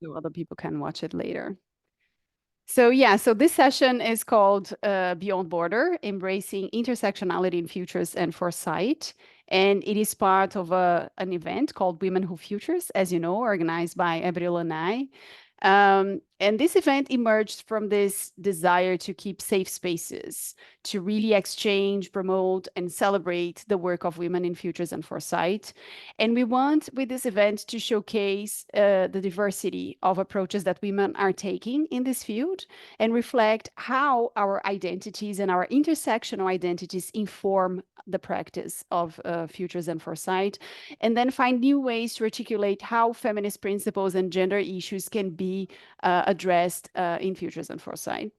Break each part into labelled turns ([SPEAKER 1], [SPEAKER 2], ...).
[SPEAKER 1] so other people can watch it later. So yeah, so this session is called Beyond Border, Embracing Intersectionality in Futures and Foresight. And it is part of an event called Women Who Futures, as you know, organized by Emmanuelle and I. And this event emerged from this desire to keep safe spaces, to really exchange, promote, and celebrate the work of women in futures and foresight. And we want, with this event, to showcase the diversity of approaches that women are taking in this field and reflect how our identities and our intersectional identities inform the practice of futures and foresight, and then find new ways to articulate how feminist principles and gender issues can be addressed in futures and foresight.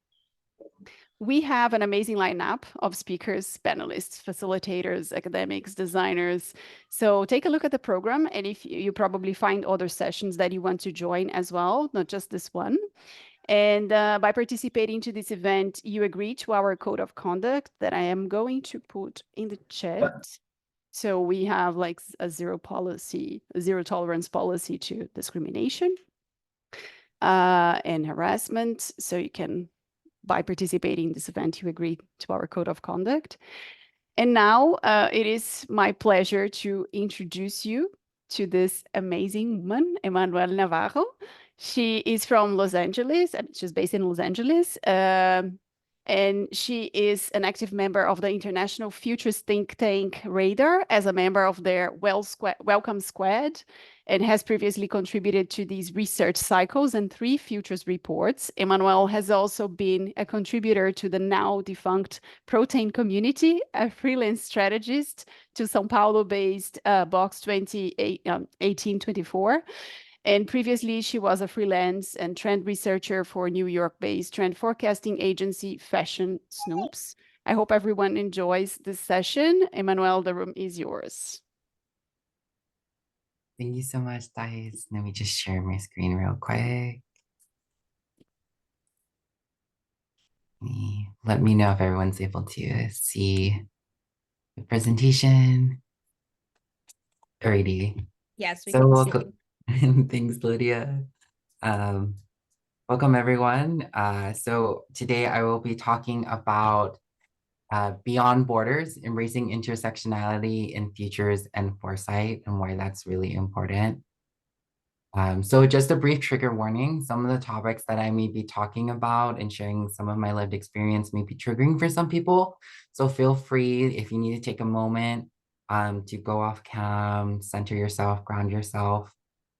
[SPEAKER 1] We have an amazing lineup of speakers, panelists, facilitators, academics, designers. So take a look at the program, and if you probably find other sessions that you want to join as well, not just this one. And by participating to this event, you agree to our code of conduct that I am going to put in the chat. So we have like a zero tolerance policy to discrimination and harassment. So you can, by participating in this event, you agree to our code of conduct. And now it is my pleasure to introduce you to this amazing woman, Emmanuelle Naranjo. She is from Los Angeles, and she's based in Los Angeles. And she is an active member of the international futurist think tank Radar as a member of their Welcome Squad, and has previously contributed to these research cycles and 3 futures reports. Emmanuelle has also been a contributor to the now defunct Protein Community, a freelance strategist to São Paulo-based Box 1824. And previously, she was a freelance and trend researcher for New York-based trend forecasting agency Fashion Snoops. I hope everyone enjoys this session. Emmanuelle, the room is yours.
[SPEAKER 2] Thank you so much, Thais. Let me just share my screen real quick. Let me know if everyone's able to see the presentation. Alrighty.
[SPEAKER 3] Yes, we
[SPEAKER 2] So
[SPEAKER 3] can
[SPEAKER 2] welcome. Thanks, Lydia. Welcome, everyone. So today I will be talking about Beyond Borders, Embracing Intersectionality in Futures and Foresight, and why that's really important. So just a brief trigger warning, some of the topics that I may be talking about and sharing some of my lived experience may be triggering for some people. So feel free, if you need to take a moment to go off cam, center yourself, ground yourself,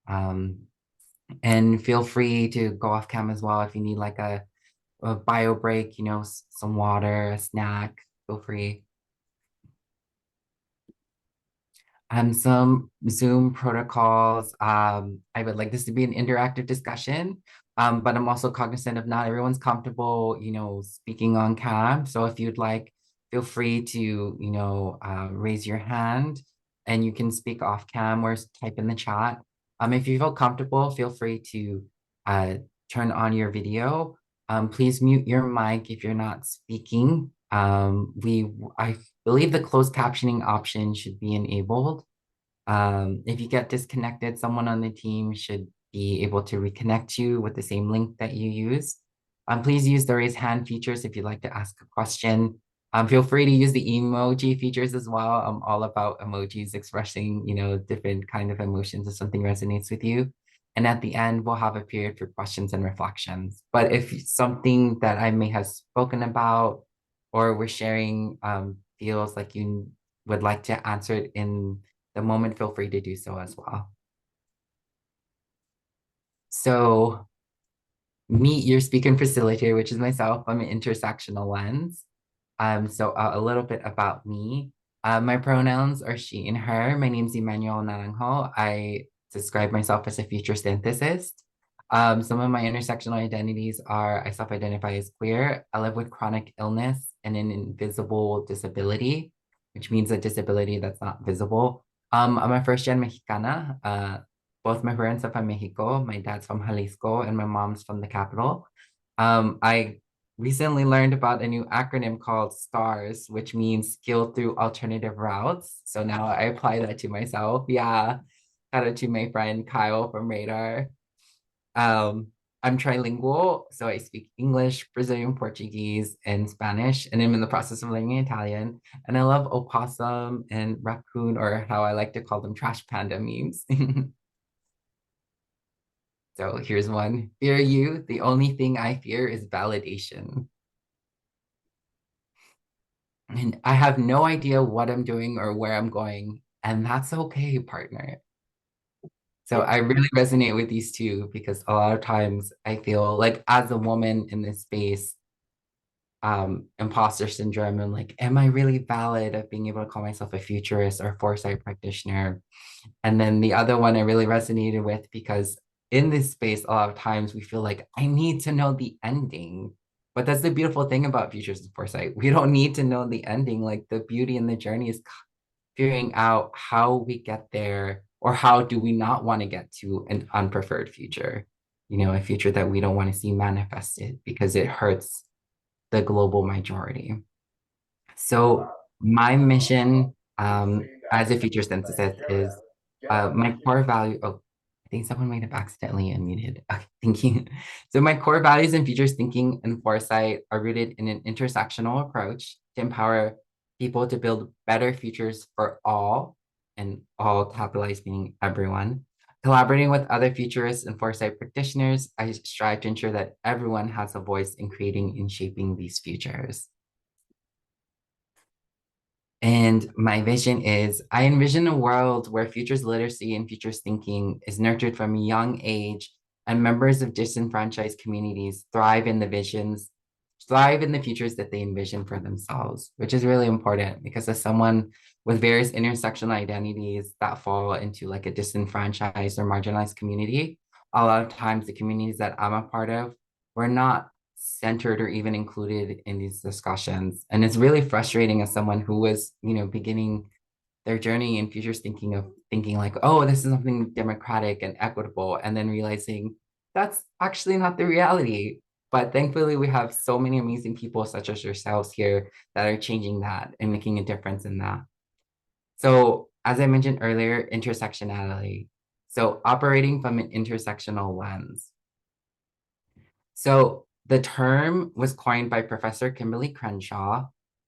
[SPEAKER 2] and feel free to go off cam as well if you need like a bio break, you know, some water, a snack, feel free. Some Zoom protocols. I would like this to be an interactive discussion, but I'm also cognizant of not everyone's comfortable, you know, speaking on cam. So if you'd like, feel free to, you know, raise your hand and you can speak off cam or type in the chat. If you feel comfortable, feel free to turn on your video. Please mute your mic if you're not speaking. I believe the closed captioning option should be enabled. If you get disconnected, someone on the team should be able to reconnect you with the same link that you use. Please use the raise hand features if you'd like to ask a question. Feel free to use the emoji features as well. I'm all about emojis expressing, you know, different kind of emotions if something resonates with you. And at the end, we'll have a period for questions and reflections. But if something that I may have spoken about or we're sharing feels like you would like to answer it in the moment, feel free to do so as well. So meet your speaker and facilitator, which is myself. I'm an intersectional lens. So a little bit about me. My pronouns are she and her. My name's Emmanuelle Naranjo. I describe myself as a future synthesist. Some of my intersectional identities are I self-identify as queer. I live with chronic illness and an invisible disability, which means a disability that's not visible. I'm a first-gen Mexicana. Both my parents are from Mexico. My dad's from Jalisco and my mom's from the capital. I recently learned about a new acronym called STARS, which means Skill Through Alternative Routes. So now I apply that to myself. Yeah. Shout out to my friend Kyle from Radar. I'm trilingual, so I speak English, Brazilian Portuguese, and Spanish, and I'm in the process of learning Italian. And I love opossum and raccoon, or how I like to call them, trash panda memes. So here's one. Fear you, the only thing I fear is validation. And I have no idea what I'm doing or where I'm going, and that's okay, partner. So I really resonate with these two because a lot of times I feel like as a woman in this space, imposter syndrome and like, am I really valid of being able to call myself a futurist or foresight practitioner? And then the other one I really resonated with because in this space, a lot of times we feel like I need to know the ending. But that's the beautiful thing about futures and foresight. We don't need to know the ending. Like the beauty in the journey is figuring out how we get there or how do we not want to get to an unpreferred future, a future that we don't want to see manifested because it hurts the global majority. So my mission as a future synthesist is my core value. Oh, I think someone might have accidentally unmuted. Okay, thank you. So my core values in futures thinking and foresight are rooted in an intersectional approach to empower people to build better futures for all, and all capitalized meaning everyone. Collaborating with other futurists and foresight practitioners, I strive to ensure that everyone has a voice in creating and shaping these futures. And my vision is I envision a world where futures literacy and futures thinking is nurtured from a young age, and members of disenfranchised communities thrive in the futures that they envision for themselves, which is really important because as someone with various intersectional identities that fall into like a disenfranchised or marginalized community, a lot of times the communities that I'm a part of, we're not centered or even included in these discussions. And it's really frustrating as someone who was, beginning their journey in futures thinking like, oh, this is something democratic and equitable, and then realizing that's actually not the reality. But thankfully, we have so many amazing people such as yourselves here that are changing that and making a difference in that. So as I mentioned earlier, intersectionality. So operating from an intersectional lens. So the term was coined by Professor Kimberly Crenshaw,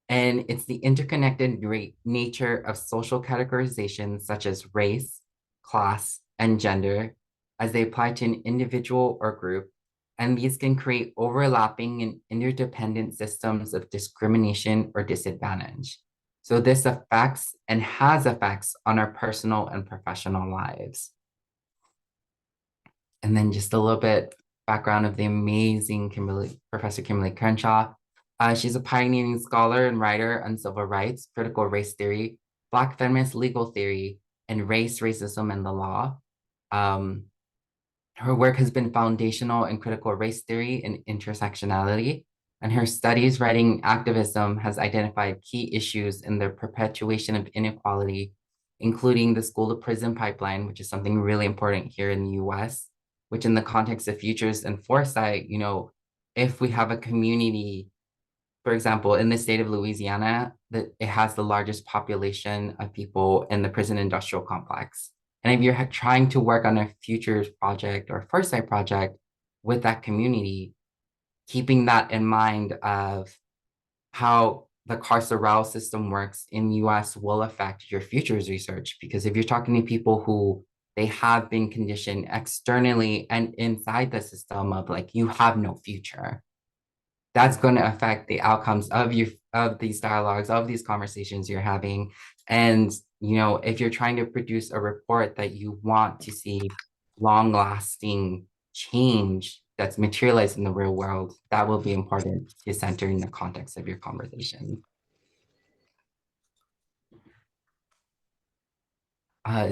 [SPEAKER 2] and it's the interconnected nature of social categorizations such as race, class, and gender as they apply to an individual or group. And these can create overlapping and interdependent systems of discrimination or disadvantage. So this affects and has effects on our personal and professional lives. And then just a little bit background of the amazing Professor Kimberly Crenshaw. She's a pioneering scholar and writer on civil rights, critical race theory, Black feminist legal theory, and race, racism, and the law. Her work has been foundational in critical race theory and intersectionality, and her studies, writing, activism has identified key issues in the perpetuation of inequality, including the school to prison pipeline, which is something really important here in the US, which in the context of futures and foresight, if we have a community, for example, in the state of Louisiana, that it has the largest population of people in the prison industrial complex. And if you're trying to work on a futures project or foresight project with that community, keeping that in mind of how the carceral system works in the US will affect your futures research. Because if you're talking to people who they have been conditioned externally and inside the system of like, you have no future, that's going to affect the outcomes of these dialogues, of these conversations you're having. And if you're trying to produce a report that you want to see long lasting change that's materialized in the real world, that will be important to center in the context of your conversation.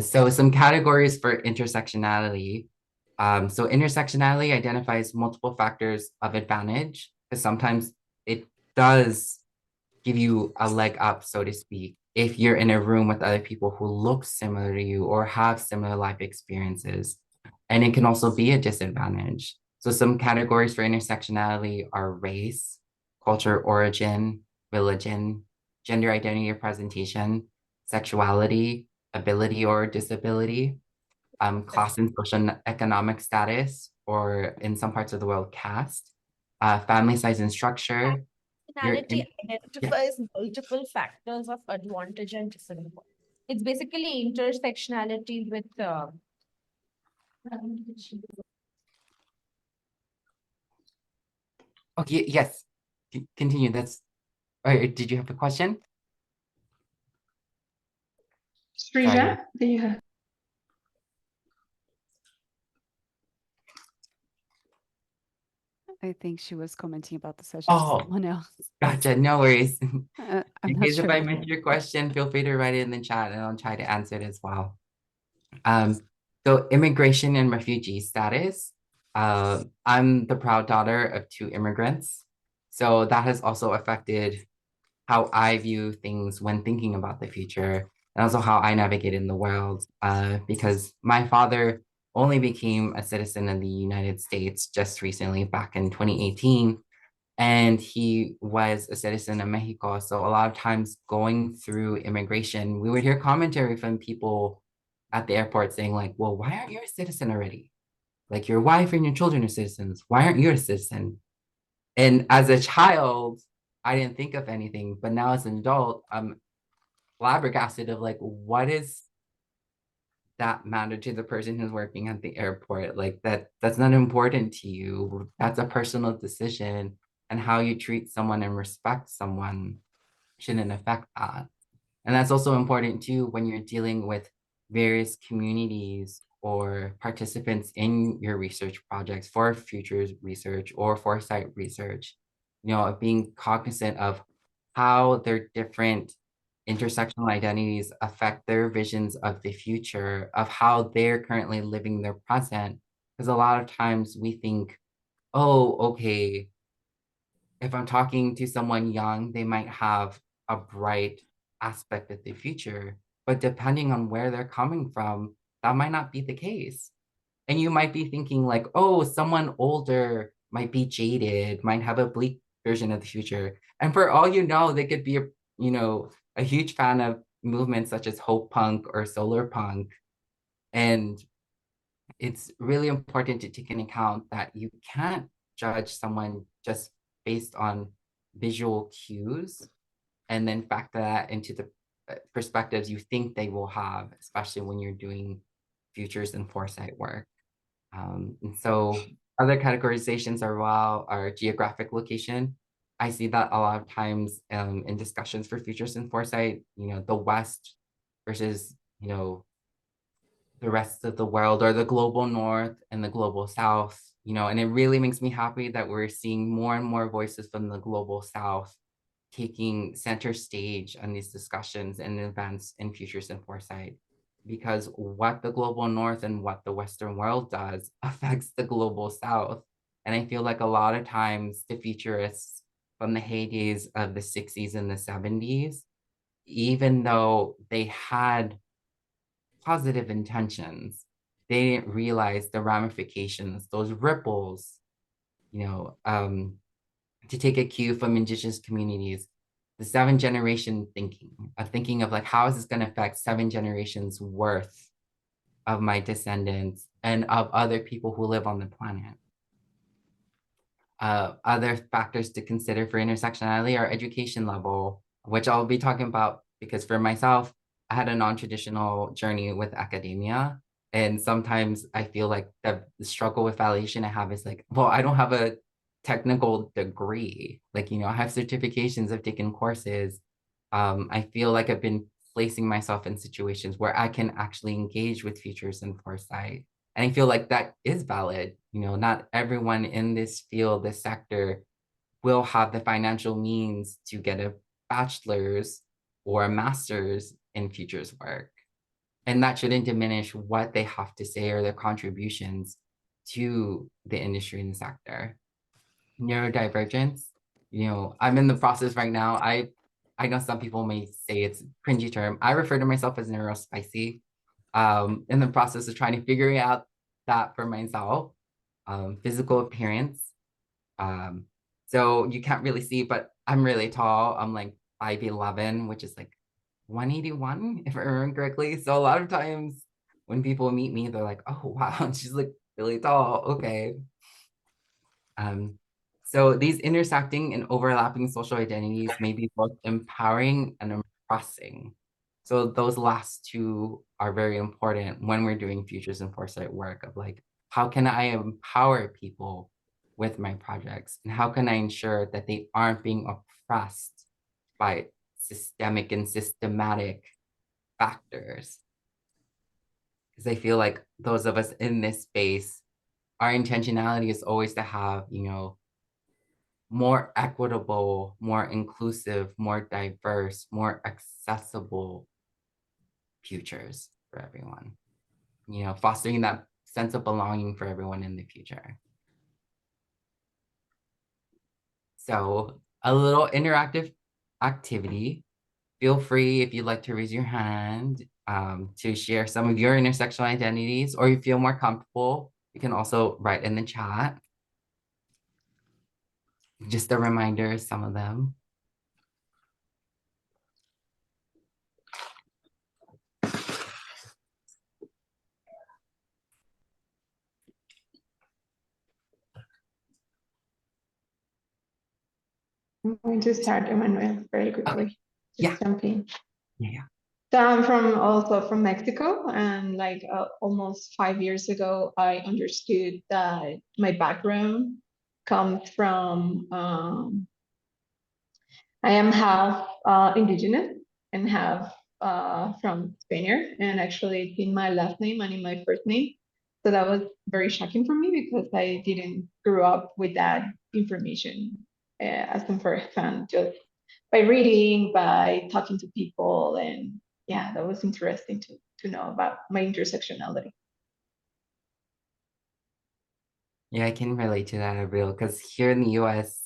[SPEAKER 2] So some categories for intersectionality. So intersectionality identifies multiple factors of advantage, because sometimes it does give you a leg up, so to speak, if you're in a room with other people who look similar to you or have similar life experiences. And it can also be a disadvantage. So some categories for intersectionality are race, culture, origin, religion, gender identity or presentation, sexuality, ability or disability. class and social economic status, or in some parts of the world, caste, family size and structure.
[SPEAKER 3] Personality
[SPEAKER 2] Yeah.
[SPEAKER 3] identifies multiple factors of advantage and disadvantage. It's basically intersectionality with
[SPEAKER 2] Okay, yes. Continue. That's all right. Did you have a question? Sorry.
[SPEAKER 4] Srija, do you have?
[SPEAKER 1] I think she was commenting about the session to
[SPEAKER 2] Oh,
[SPEAKER 1] someone else.
[SPEAKER 2] gotcha. No worries.
[SPEAKER 1] I'm
[SPEAKER 2] In
[SPEAKER 1] not
[SPEAKER 2] case if
[SPEAKER 1] sure.
[SPEAKER 2] I missed your question, feel free to write it in the chat and I'll try to answer it as well. So immigration and refugee status. I'm the proud daughter of two immigrants. So that has also affected how I view things when thinking about the future, and also how I navigate in the world. Because my father only became a citizen of the United States just recently, back in 2018, and he was a citizen of Mexico. So a lot of times going through immigration, we would hear commentary from people at the airport saying like, well, why aren't you a citizen already? Like your wife and your children are citizens. Why aren't you a citizen? And as a child, I didn't think of anything, but now as an adult, I'm flabbergasted of like, what is that matter to the person who's working at the airport? Like that's not important to you. That's a personal decision, and how you treat someone and respect someone shouldn't affect that. And that's also important too when you're dealing with various communities or participants in your research projects for futures research or foresight research, of being cognizant of how their different intersectional identities affect their visions of the future, of how they're currently living their present. Because a lot of times we think, oh, okay, if I'm talking to someone young, they might have a bright aspect of the future, but depending on where they're coming from, that might not be the case. And you might be thinking like, oh, someone older might be jaded, might have a bleak version of the future. And for all you know, they could be a huge fan of movements such as hope punk or solar punk. And it's really important to take into account that you can't judge someone just based on visual cues and then factor that into the perspectives you think they will have, especially when you're doing futures and foresight work. And so other categorizations are geographic location. I see that a lot of times in discussions for futures and foresight, the West versus, the rest of the world, or the global north and the global south, and it really makes me happy that we're seeing more and more voices from the global south taking center stage on these discussions and events in futures and foresight, because what the global north and what the Western world does affects the global south. And I feel like a lot of times the futurists from the heydays of the 60s and the 70s, even though they had positive intentions, they didn't realize the ramifications, those ripples, to take a cue from indigenous communities, the 7 generation thinking of like, how is this going to affect 7 generations worth of my descendants and of other people who live on the planet. Other factors to consider for intersectionality are education level, which I'll be talking about because for myself, I had a non-traditional journey with academia. And sometimes I feel like the struggle with validation I have is like, well, I don't have a technical degree. Like, I have certifications, I've taken courses. I feel like I've been placing myself in situations where I can actually engage with futures and foresight. And I feel like that is valid. Not everyone in this field, this sector, will have the financial means to get a bachelor's or a master's in futures work. And that shouldn't diminish what they have to say or their contributions to the industry and the sector. Neurodivergence, I'm in the process right now. I know some people may say it's a cringy term. I refer to myself as neurospicy. In the process of trying to figure out that for myself. Physical appearance. So you can't really see, but I'm really tall. I'm like 5'11", which is like 181, if I remember correctly. So a lot of times when people meet me, they're like, oh, wow, she's like really tall. Okay. So these intersecting and overlapping social identities may be both empowering and oppressing. So those last two are very important when we're doing futures and foresight work of like, how can I empower people with my projects? And how can I ensure that they aren't being oppressed by systemic and systematic factors? Because I feel like those of us in this space, our intentionality is always to have, more equitable, more inclusive, more diverse, more accessible futures for everyone, fostering that sense of belonging for everyone in the future. So a little interactive activity. Feel free, if you'd like to raise your hand, to share some of your intersectional identities, or you feel more comfortable, you can also write in the chat. Just a reminder, some of them.
[SPEAKER 4] I'm going to start, Emmanuelle, very quickly.
[SPEAKER 2] Yeah.
[SPEAKER 4] Just jump in.
[SPEAKER 2] Yeah.
[SPEAKER 4] So I'm also from Mexico, and like almost 5 years ago, I understood that my background comes from I am half indigenous and half from Spaniard, and actually it's in my last name and in my first name. So that was very shocking for me because I didn't grow up with that information as a first hand, just by reading, by talking to people, and yeah, that was interesting to know about my intersectionality.
[SPEAKER 2] Yeah, I can relate to that, Avril, because here in the US,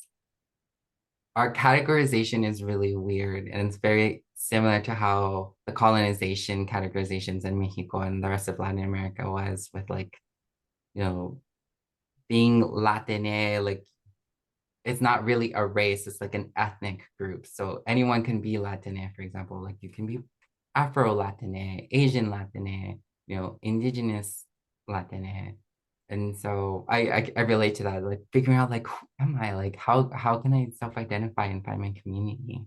[SPEAKER 2] our categorization is really weird, and it's very similar to how the colonization categorizations in Mexico and the rest of Latin America was with like, being Latine, like it's not really a race, it's like an ethnic group. So anyone can be Latine, for example, like you can be Afro-Latine, Asian Latine, indigenous Latine. And so I relate to that, like figuring out like, who am I? Like, how can I self-identify and find my community?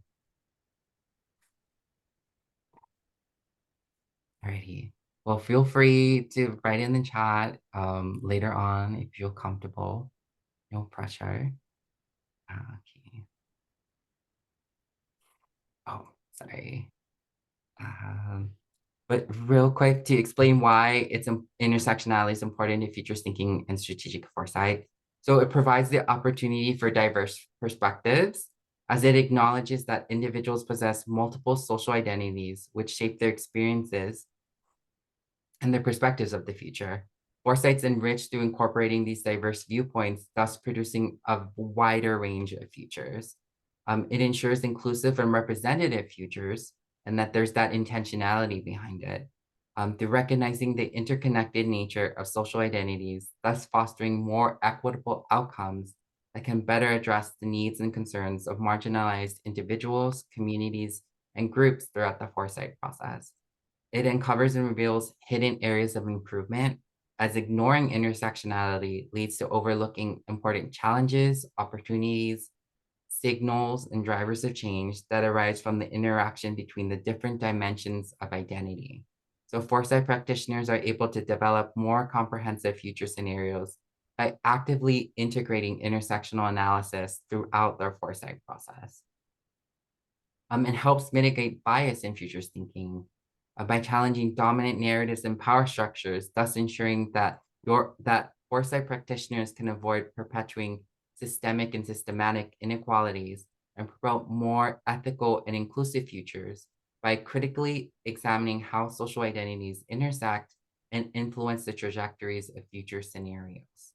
[SPEAKER 2] Alrighty. Well, feel free to write in the chat later on if you feel comfortable. No pressure. Okay. Oh, sorry. But real quick to explain why intersectionality is important in futures thinking and strategic foresight. So it provides the opportunity for diverse perspectives as it acknowledges that individuals possess multiple social identities which shape their experiences and their perspectives of the future. Foresight's enriched through incorporating these diverse viewpoints, thus producing a wider range of futures. It ensures inclusive and representative futures, and that there's that intentionality behind it. Through recognizing the interconnected nature of social identities, thus fostering more equitable outcomes that can better address the needs and concerns of marginalized individuals, communities, and groups throughout the foresight process. It uncovers and reveals hidden areas of improvement, as ignoring intersectionality leads to overlooking important challenges, opportunities, signals, and drivers of change that arise from the interaction between the different dimensions of identity. So foresight practitioners are able to develop more comprehensive future scenarios by actively integrating intersectional analysis throughout their foresight process. And helps mitigate bias in futures thinking by challenging dominant narratives and power structures, thus ensuring that foresight practitioners can avoid perpetuating systemic and systematic inequalities and promote more ethical and inclusive futures by critically examining how social identities intersect and influence the trajectories of future scenarios.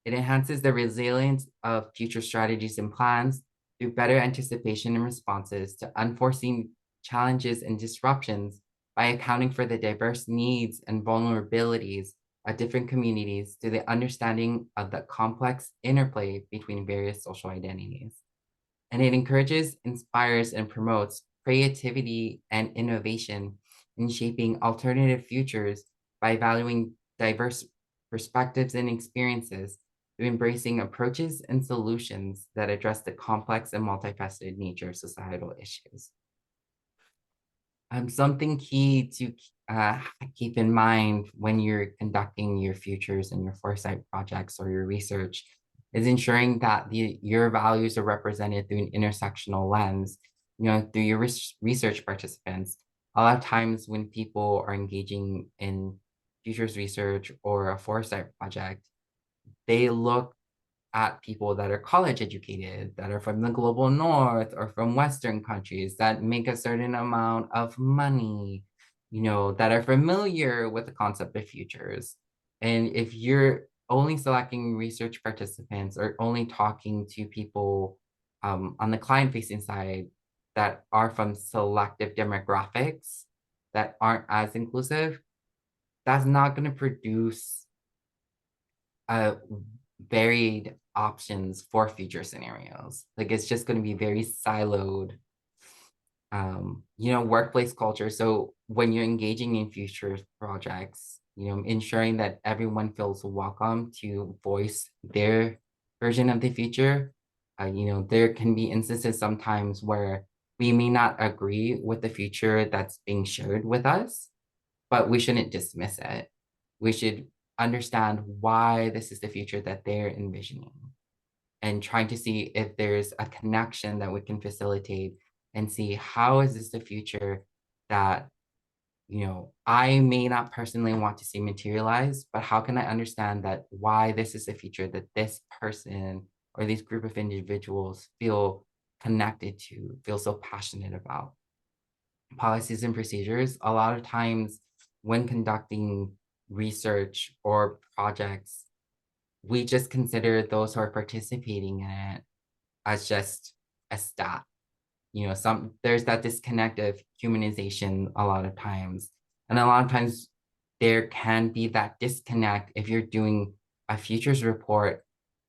[SPEAKER 2] It enhances the resilience of future strategies and plans through better anticipation and responses to unforeseen challenges and disruptions by accounting for the diverse needs and vulnerabilities of different communities through the understanding of the complex interplay between various social identities. And it encourages, inspires, and promotes creativity and innovation in shaping alternative futures by valuing diverse perspectives and experiences, to embracing approaches and solutions that address the complex and multifaceted nature of societal issues. Something key to keep in mind when you're conducting your futures and your foresight projects or your research is ensuring that your values are represented through an intersectional lens, through your research participants. A lot of times when people are engaging in futures research or a foresight project, they look at people that are college educated, that are from the global north or from Western countries, that make a certain amount of money, that are familiar with the concept of futures. And if you're only selecting research participants or only talking to people on the client-facing side that are from selective demographics that aren't as inclusive, that's not going to produce varied options for future scenarios. Like, it's just going to be very siloed, workplace culture. So when you're engaging in future projects, ensuring that everyone feels welcome to voice their version of the future. There can be instances sometimes where we may not agree with the future that's being shared with us, but we shouldn't dismiss it. We should understand why this is the future that they're envisioning and trying to see if there's a connection that we can facilitate and see how is this the future that, I may not personally want to see materialize, but how can I understand that why this is the future that this person or this group of individuals feel connected to, feel so passionate about. Policies and procedures, a lot of times when conducting research or projects, we just consider those who are participating in it as just a stat. There's that disconnect of humanization a lot of times. And a lot of times there can be that disconnect if you're doing a futures report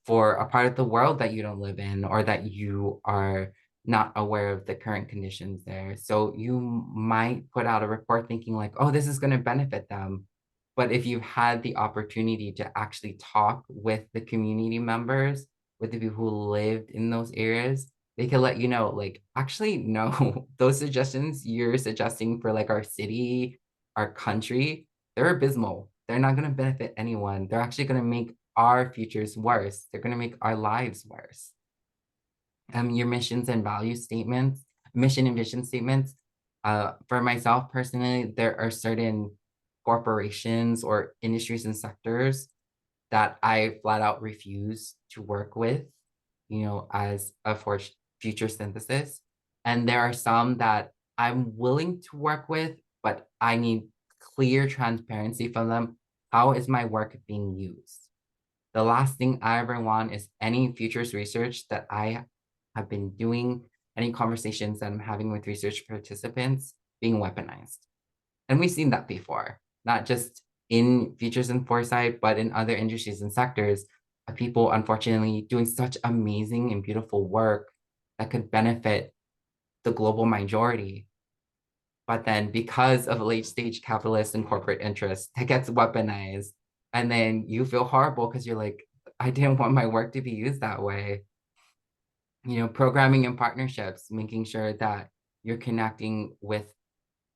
[SPEAKER 2] for a part of the world that you don't live in or that you are not aware of the current conditions there. So you might put out a report thinking like, oh, this is going to benefit them. But if you've had the opportunity to actually talk with the community members, with the people who lived in those areas, they can let you know, like, actually, no, those suggestions you're suggesting for like our city, our country, they're abysmal. They're not going to benefit anyone. They're actually going to make our futures worse. They're going to make our lives worse. Your missions and value statements, mission and vision statements. For myself personally, there are certain corporations or industries and sectors that I flat out refuse to work with, as a future synthesist. And there are some that I'm willing to work with, but I need clear transparency from them. How is my work being used? The last thing I ever want is any futures research that I have been doing, any conversations that I'm having with research participants being weaponized. And we've seen that before, not just in futures and foresight, but in other industries and sectors of people, unfortunately, doing such amazing and beautiful work that could benefit the global majority. But then because of late stage capitalist and corporate interests, that gets weaponized. And then you feel horrible because you're like, I didn't want my work to be used that way. Programming and partnerships, making sure that you're connecting with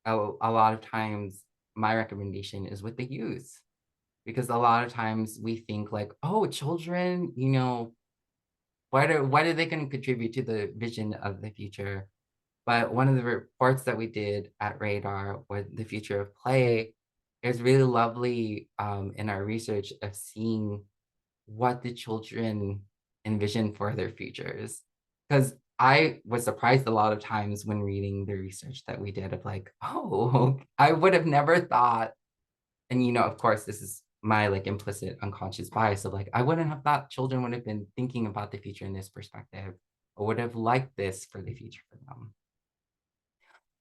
[SPEAKER 2] a lot of times, my recommendation is with the youth, because a lot of times we think like, oh, children, what are they going to contribute to the vision of the future? But one of the reports that we did at Radar with the future of play is really lovely in our research of seeing what the children envision for their futures. Because I was surprised a lot of times when reading the research that we did of like, oh, I would have never thought. And, of course, this is my like implicit unconscious bias of like, I wouldn't have thought children would have been thinking about the future in this perspective or would have liked this for the future for them.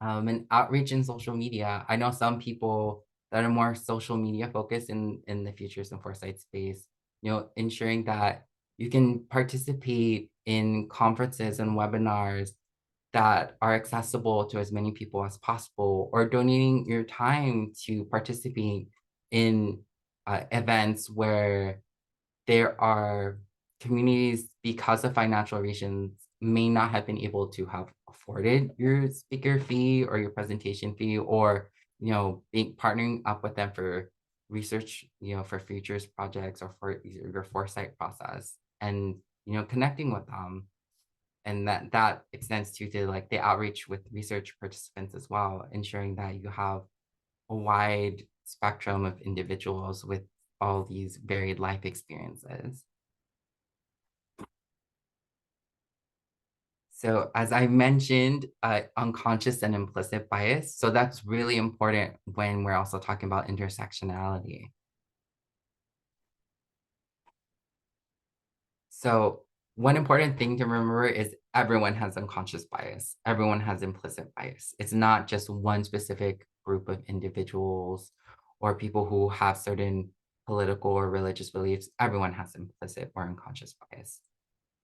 [SPEAKER 2] And outreach in social media. I know some people that are more social media focused in the futures and foresight space, ensuring that you can participate in conferences and webinars that are accessible to as many people as possible, or donating your time to participate in events where there are communities, because of financial reasons, may not have been able to have afforded your speaker fee or your presentation fee, or partnering up with them for research, for futures projects or for your foresight process, and connecting with them. And that extends to the outreach with research participants as well, ensuring that you have a wide spectrum of individuals with all these varied life experiences. So as I mentioned, unconscious and implicit bias. So that's really important when we're also talking about intersectionality. So one important thing to remember is everyone has unconscious bias. Everyone has implicit bias. It's not just one specific group of individuals or people who have certain political or religious beliefs. Everyone has implicit or unconscious bias.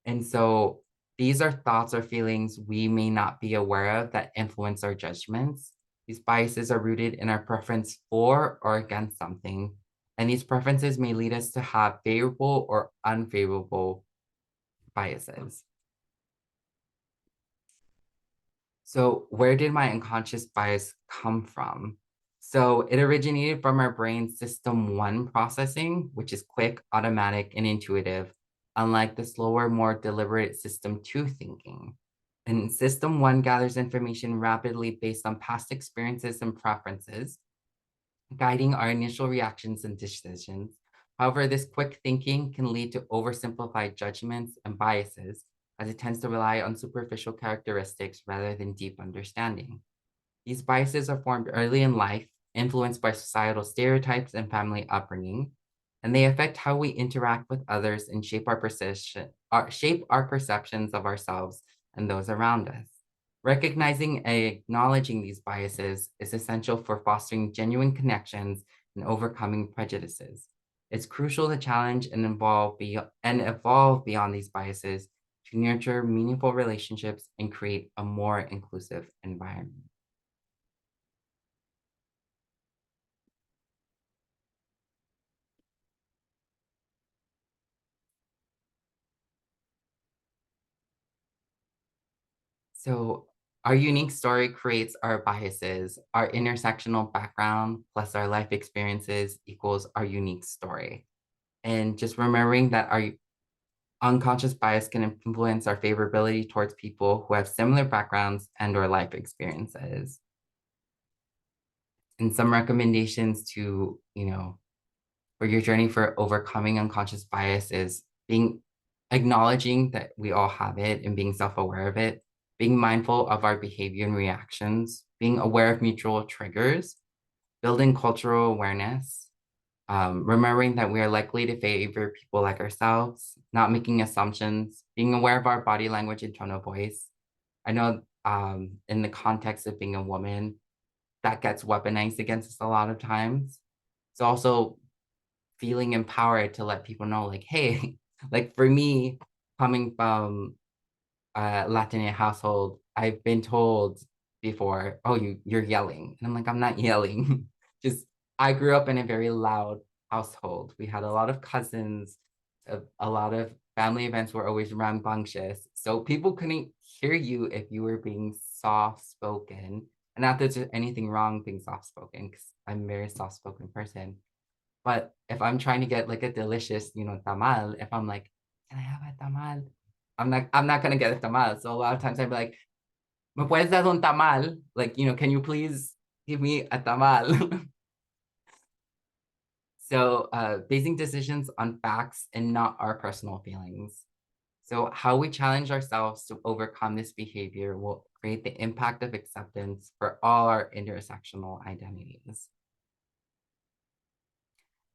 [SPEAKER 2] And so these are thoughts or feelings we may not be aware of that influence our judgments. These biases are rooted in our preference for or against something. And these preferences may lead us to have favorable or unfavorable biases. So where did my unconscious bias come from? So it originated from our brain's system 1 processing, which is quick, automatic, and intuitive, unlike the slower, more deliberate system 2 thinking. And system 1 gathers information rapidly based on past experiences and preferences, guiding our initial reactions and decisions. However, this quick thinking can lead to oversimplified judgments and biases, as it tends to rely on superficial characteristics rather than deep understanding. These biases are formed early in life, influenced by societal stereotypes and family upbringing, and they affect how we interact with others and shape our perceptions of ourselves and those around us. Recognizing and acknowledging these biases is essential for fostering genuine connections and overcoming prejudices. It's crucial to challenge and evolve beyond these biases to nurture meaningful relationships and create a more inclusive environment. So our unique story creates our biases. Our intersectional background plus our life experiences equals our unique story. And just remembering that our unconscious bias can influence our favorability towards people who have similar backgrounds and or life experiences. And some recommendations to, for your journey for overcoming unconscious bias is acknowledging that we all have it and being self-aware of it, being mindful of our behavior and reactions, being aware of mutual triggers, building cultural awareness, remembering that we are likely to favor people like ourselves, not making assumptions, being aware of our body language and tone of voice. I know in the context of being a woman, that gets weaponized against us a lot of times. So also feeling empowered to let people know, like, hey, like for me, coming from a Latina household, I've been told before, oh, you're yelling. And I'm like, I'm not yelling. Just, I grew up in a very loud household. We had a lot of cousins, a lot of family events were always rambunctious. So people couldn't hear you if you were being soft-spoken. And not that there's anything wrong being soft-spoken, because I'm a very soft-spoken person. But if I'm trying to get like a delicious, tamal, if I'm like, can I have a tamal? I'm not gonna get a tamal. So a lot of times I'd be like, ¿me puedes dar un tamal? Like, can you please give me a tamal? So basing decisions on facts and not our personal feelings. So how we challenge ourselves to overcome this behavior will create the impact of acceptance for all our intersectional identities.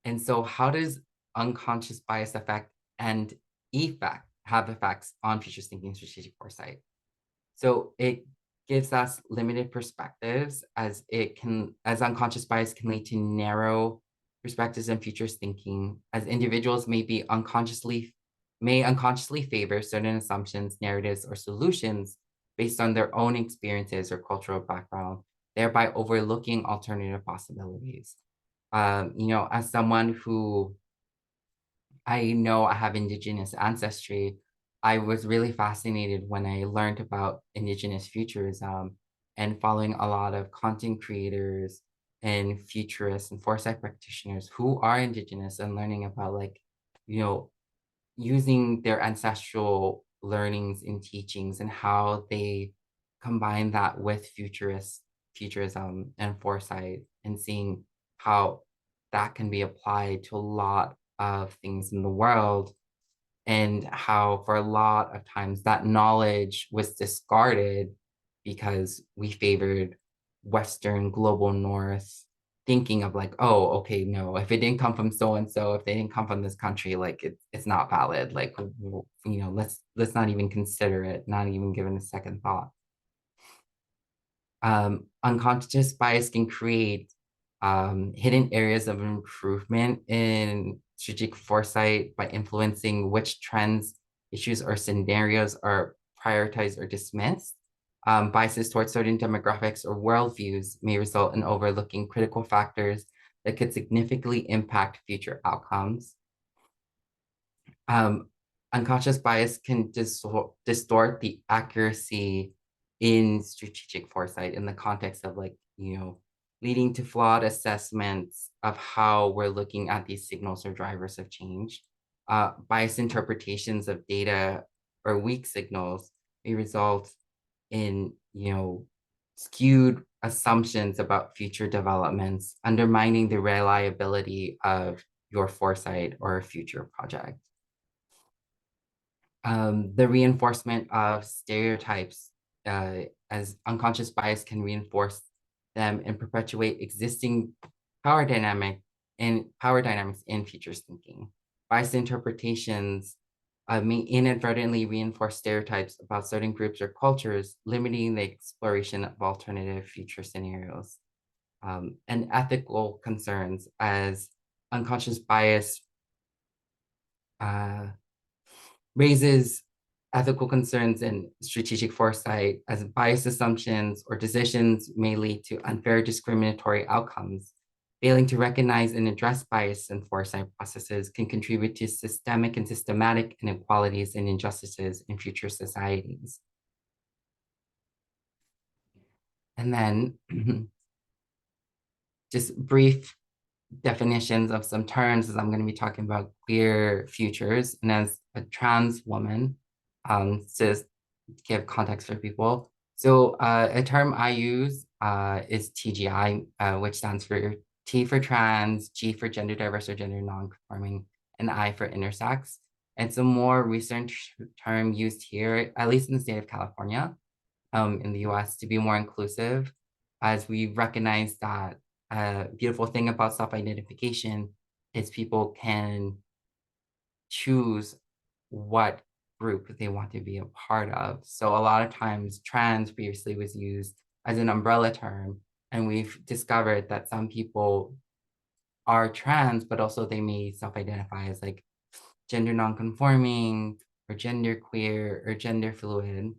[SPEAKER 2] And so how does unconscious bias affect and have effects on future thinking strategic foresight? So it gives us limited perspectives, as unconscious bias can lead to narrow perspectives in futures thinking, as individuals may unconsciously favor certain assumptions, narratives, or solutions based on their own experiences or cultural background, thereby overlooking alternative possibilities. As someone who I know I have Indigenous ancestry, I was really fascinated when I learned about Indigenous futurism and following a lot of content creators and futurists and foresight practitioners who are Indigenous and learning about you know, using their ancestral learnings and teachings and how they combine that with futurism and foresight and seeing how that can be applied to a lot of things in the world and how for a lot of times that knowledge was discarded because we favored Western global North thinking of like, oh, okay, no, if it didn't come from so and so, if they didn't come from this country, like it's not valid. Like, let's not even consider it, not even give it a second thought. Unconscious bias can create hidden areas of improvement in strategic foresight by influencing which trends, issues, or scenarios are prioritized or dismissed. Biases towards certain demographics or worldviews may result in overlooking critical factors that could significantly impact future outcomes. Unconscious bias can distort the accuracy in strategic foresight in the context of leading to flawed assessments of how we're looking at these signals or drivers of change. Biased interpretations of data or weak signals may result in, skewed assumptions about future developments, undermining the reliability of your foresight or future project. The reinforcement of stereotypes as unconscious bias can reinforce them and perpetuate existing power dynamics in futures thinking. Biased interpretations may inadvertently reinforce stereotypes about certain groups or cultures, limiting the exploration of alternative future scenarios. And ethical concerns as unconscious bias raises ethical concerns and strategic foresight as biased assumptions or decisions may lead to unfair discriminatory outcomes. Failing to recognize and address bias and foresight processes can contribute to systemic and systematic inequalities and injustices in future societies. And then just brief definitions of some terms as I'm going to be talking about queer futures and as a trans woman, to give context for people. So a term I use is TGI, which stands for T for trans, G for gender diverse or gender non-conforming, and I for intersex. It's a more recent term used here, at least in the state of California, in the US, to be more inclusive, as we recognize that a beautiful thing about self-identification is people can choose what group they want to be a part of. So a lot of times trans previously was used as an umbrella term, and we've discovered that some people are trans, but also they may self-identify as like gender non-conforming or gender queer or gender fluid.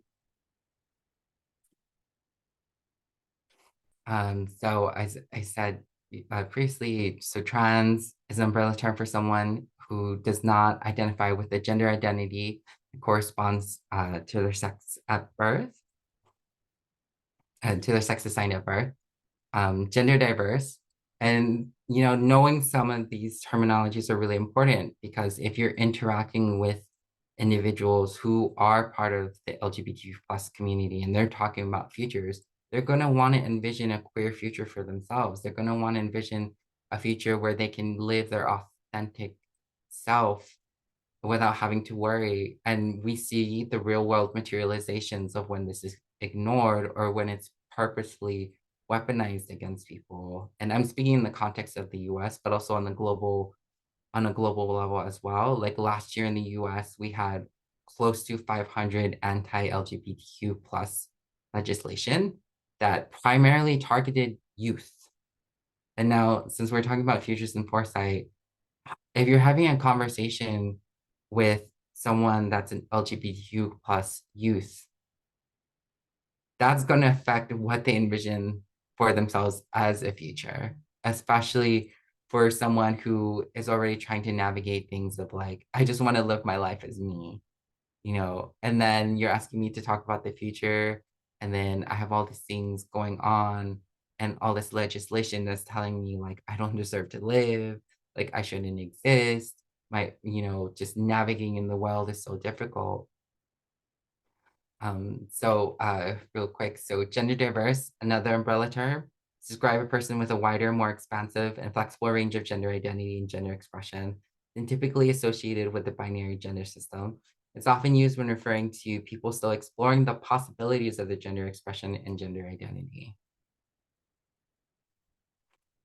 [SPEAKER 2] So as I said previously, so trans is an umbrella term for someone who does not identify with a gender identity that corresponds to their sex at birth, to their sex assigned at birth, gender diverse. And, knowing some of these terminologies are really important because if you're interacting with individuals who are part of the LGBTQ plus community and they're talking about futures, they're going to want to envision a queer future for themselves. They're going to want to envision a future where they can live their authentic self without having to worry. And we see the real world materializations of when this is ignored or when it's purposefully weaponized against people. And I'm speaking in the context of the US, but also on a global level as well. Like last year in the US, we had close to 500 anti-LGBTQ plus legislation that primarily targeted youth. And now, since we're talking about futures and foresight, if you're having a conversation with someone that's an LGBTQ plus youth, that's going to affect what they envision for themselves as a future, especially for someone who is already trying to navigate things of like, I just want to live my life as me, and then you're asking me to talk about the future. And then I have all these things going on and all this legislation that's telling me like, I don't deserve to live, like I shouldn't exist. Just navigating in the world is so difficult. Real quick, so gender diverse, another umbrella term, describe a person with a wider, more expansive and flexible range of gender identity and gender expression than typically associated with the binary gender system. It's often used when referring to people still exploring the possibilities of the gender expression and gender identity.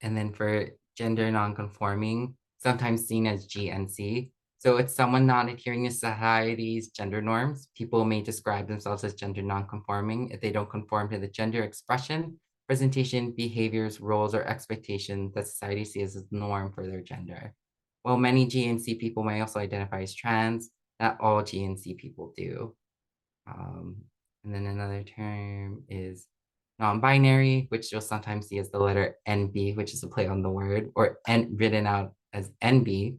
[SPEAKER 2] And then for gender nonconforming, sometimes seen as GNC. So it's someone not adhering to society's gender norms. People may describe themselves as gender nonconforming if they don't conform to the gender expression, presentation, behaviors, roles, or expectations that society sees as the norm for their gender. While many GNC people may also identify as trans, not all GNC people do. And then another term is non-binary, which you'll sometimes see as the letter NB, which is a play on the word, or written out as NB.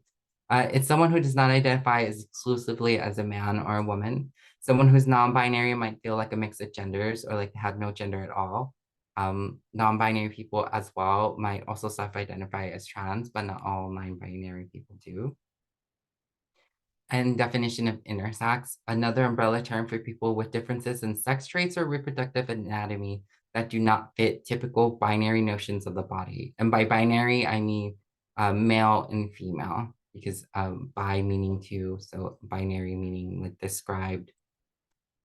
[SPEAKER 2] It's someone who does not identify as exclusively as a man or a woman. Someone who's non-binary might feel like a mix of genders or like have no gender at all. Non-binary people as well might also self-identify as trans, but not all non-binary people do. And definition of intersex, another umbrella term for people with differences in sex traits or reproductive anatomy that do not fit typical binary notions of the body. And by binary, I mean male and female, because bi meaning two, so binary meaning like described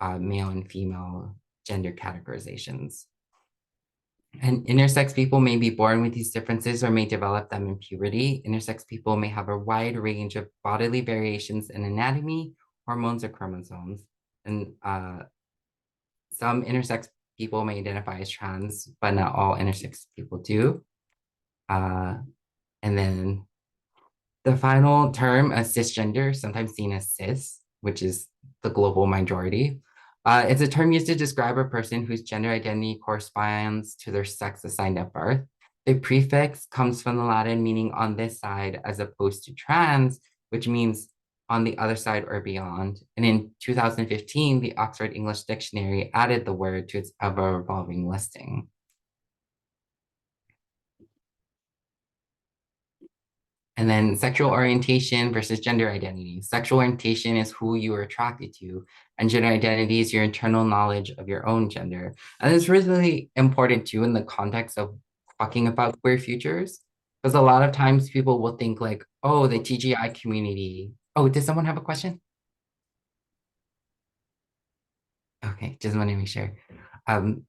[SPEAKER 2] male and female gender categorizations. And intersex people may be born with these differences or may develop them in puberty. Intersex people may have a wide range of bodily variations in anatomy, hormones, or chromosomes. And some intersex people may identify as trans, but not all intersex people do. And then the final term, a cisgender, sometimes seen as cis, which is the global majority. It's a term used to describe a person whose gender identity corresponds to their sex assigned at birth. The prefix comes from the Latin meaning on this side as opposed to trans, which means on the other side or beyond. And in 2015, the Oxford English Dictionary added the word to its ever-evolving listing. And then sexual orientation versus gender identity. Sexual orientation is who you are attracted to, and gender identity is your internal knowledge of your own gender. And it's really important too in the context of talking about queer futures, because a lot of times people will think like, oh, the TGI community. Oh, does someone have a question? Okay, just want to make sure.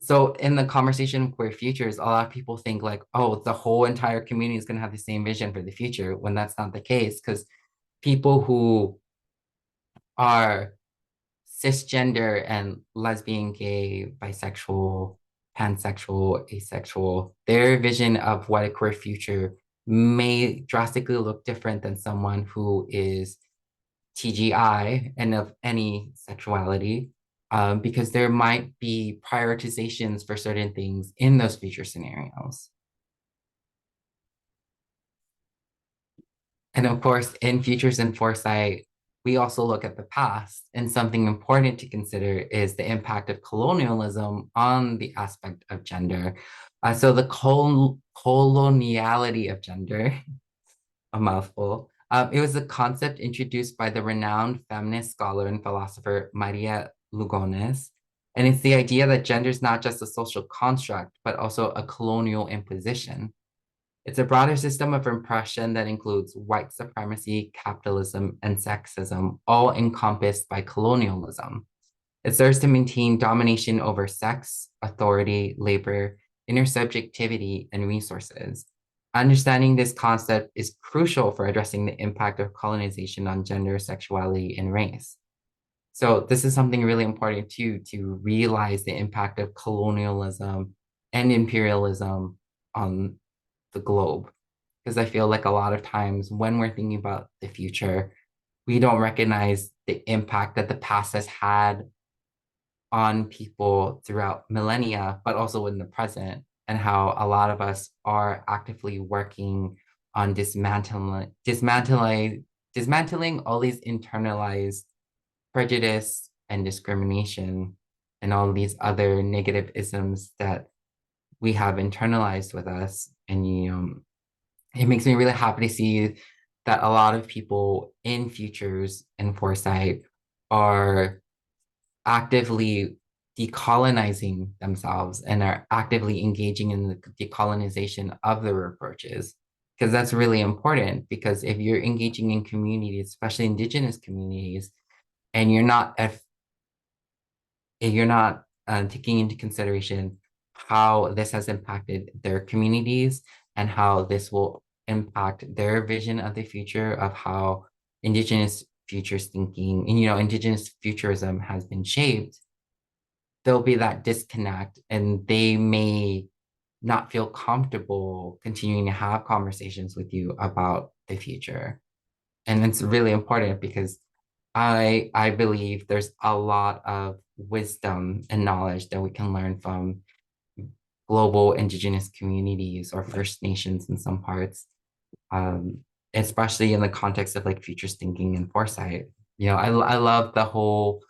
[SPEAKER 2] So in the conversation of queer futures, a lot of people think like, oh, the whole entire community is going to have the same vision for the future, when that's not the case, because people who are cisgender and lesbian, gay, bisexual, pansexual, asexual, their vision of what a queer future may drastically look different than someone who is TGI and of any sexuality, because there might be prioritizations for certain things in those future scenarios. And of course, in Futures and Foresight, we also look at the past, and something important to consider is the impact of colonialism on the aspect of gender. So the coloniality of gender, a mouthful. It was a concept introduced by the renowned feminist scholar and philosopher Maria Lugones. And it's the idea that gender is not just a social construct, but also a colonial imposition. It's a broader system of oppression that includes white supremacy, capitalism, and sexism, all encompassed by colonialism. It serves to maintain domination over sex, authority, labor, intersubjectivity, and resources. Understanding this concept is crucial for addressing the impact of colonization on gender, sexuality, and race. So this is something really important too, to realize the impact of colonialism and imperialism on the globe. Because I feel like a lot of times when we're thinking about the future, we don't recognize the impact that the past has had on people throughout millennia, but also in the present, and how a lot of us are actively working on dismantling all these internalized prejudice and discrimination and all these other negative isms that we have internalized with us. And it makes me really happy to see that a lot of people in Futures and Foresight are actively decolonizing themselves and are actively engaging in the decolonization of the reproaches. Because that's really important, because if you're engaging in communities, especially indigenous communities, and you're not taking into consideration how this has impacted their communities and how this will impact their vision of the future of how indigenous futures thinking and indigenous futurism has been shaped, there'll be that disconnect, and they may not feel comfortable continuing to have conversations with you about the future. And it's really important because I believe there's a lot of wisdom and knowledge that we can learn from global indigenous communities or First Nations in some parts, especially in the context of like futures thinking and foresight. I love the whole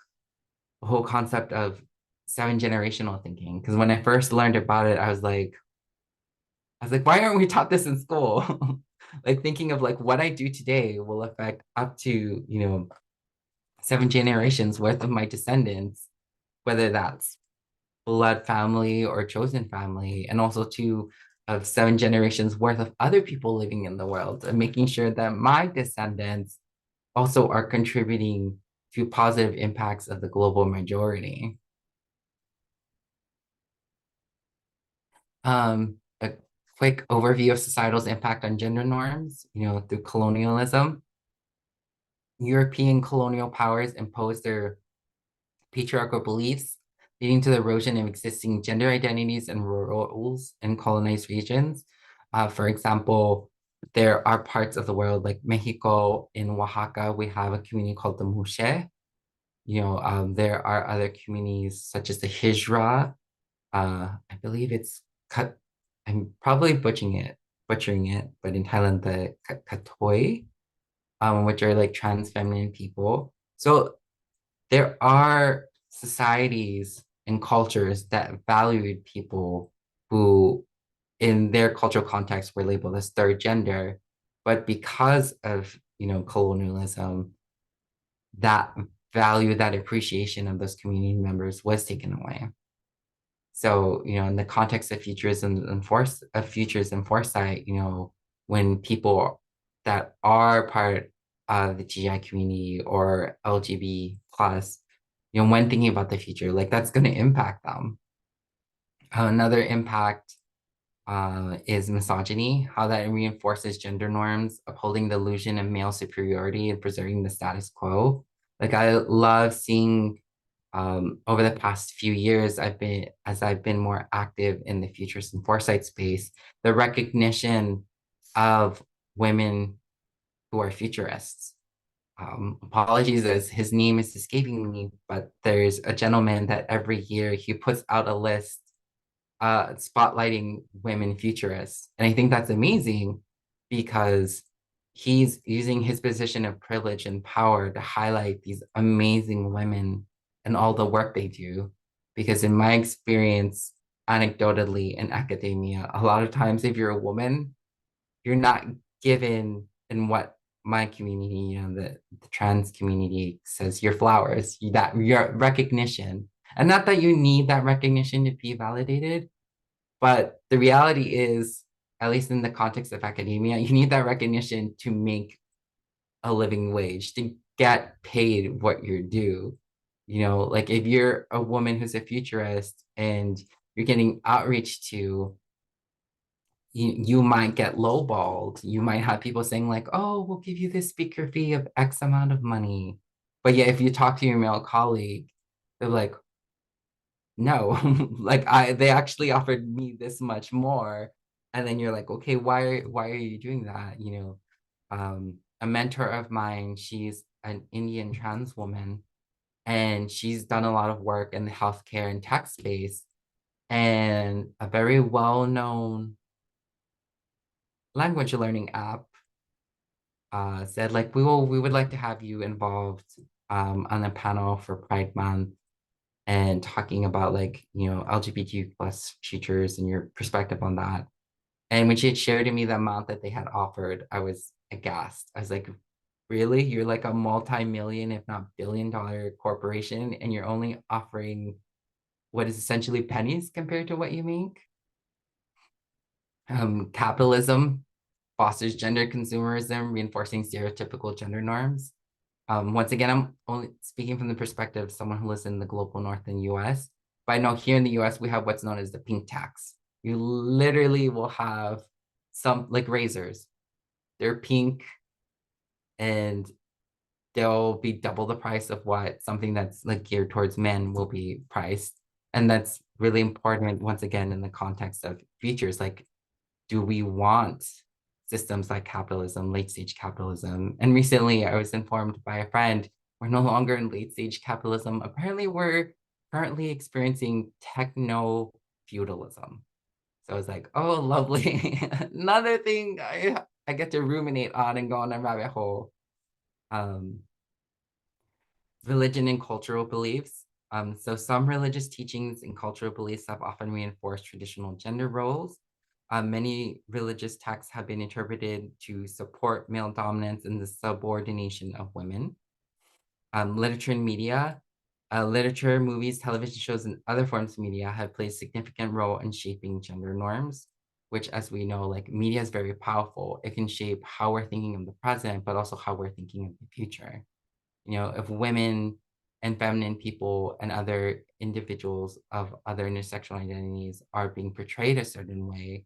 [SPEAKER 2] concept of seven generational thinking, because when I first learned about it, I was like, why aren't we taught this in school? Like thinking of like what I do today will affect up to, 7 generations worth of my descendants, whether that's blood family or chosen family, and also of 7 generations worth of other people living in the world, and making sure that my descendants also are contributing to positive impacts of the global majority. A quick overview of societal's impact on gender norms, through colonialism. European colonial powers imposed their patriarchal beliefs, leading to the erosion of existing gender identities and roles in colonized regions. For example, there are parts of the world like Mexico, in Oaxaca, we have a community called the Mushe. There are other communities such as the Hijra. I believe it's cut. I'm probably butchering it, but in Thailand, the Katoi, which are like trans feminine people. So there are societies and cultures that valued people who, in their cultural context, were labeled as third gender, but because of colonialism, that value, that appreciation of those community members was taken away. So, in the context of futurism and futures and foresight, when people that are part of the TGI community or LGBT plus, when thinking about the future, like that's going to impact them. Another impact is misogyny, how that reinforces gender norms, upholding the illusion of male superiority and preserving the status quo. Like I love seeing over the past few years, as I've been more active in the futures and foresight space, the recognition of women who are futurists. Apologies as his name is escaping me, but there's a gentleman that every year he puts out a list spotlighting women futurists. And I think that's amazing because he's using his position of privilege and power to highlight these amazing women and all the work they do. Because in my experience, anecdotally in academia, a lot of times if you're a woman, you're not given in what my community, the trans community says, your flowers, your recognition. And not that you need that recognition to be validated, but the reality is, at least in the context of academia, you need that recognition to make a living wage, to get paid what you're due. Like if you're a woman who's a futurist and you're getting outreach to, you might get lowballed. You might have people saying like, oh, we'll give you this speaker fee of X amount of money. But yeah, if you talk to your male colleague, they're like, no, like they actually offered me this much more. And then you're like, okay, why are you doing that? A mentor of mine, she's an Indian trans woman, and she's done a lot of work in the healthcare and tech space. And a very well-known language learning app said like we would like to have you involved on a panel for Pride Month and talking about like, you know, LGBTQ plus futures and your perspective on that. And when she had shared to me the amount that they had offered, I was aghast. I was like, really? You're like a multi-million, if not billion-dollar corporation, and you're only offering what is essentially pennies compared to what you make? Capitalism fosters gender consumerism, reinforcing stereotypical gender norms. Once again, I'm only speaking from the perspective of someone who lives in the global north in US. But I know here in the US, we have what's known as the pink tax. You literally will have some like razors. They're pink and they'll be double the price of what something that's like geared towards men will be priced. And that's really important, once again, in the context of futures. Like, do we want systems like capitalism, late stage capitalism? And recently I was informed by a friend, we're no longer in late stage capitalism. Apparently we're currently experiencing techno feudalism. So I was like, oh, lovely. Another thing I get to ruminate on and go on a rabbit hole. Religion and cultural beliefs. So some religious teachings and cultural beliefs have often reinforced traditional gender roles. Many religious texts have been interpreted to support male dominance and the subordination of women. Literature and media. Literature, movies, television shows, and other forms of media have played a significant role in shaping gender norms, which, as we know, like media is very powerful. It can shape how we're thinking of the present, but also how we're thinking of the future. You know, if women and feminine people and other individuals of other intersectional identities are being portrayed a certain way,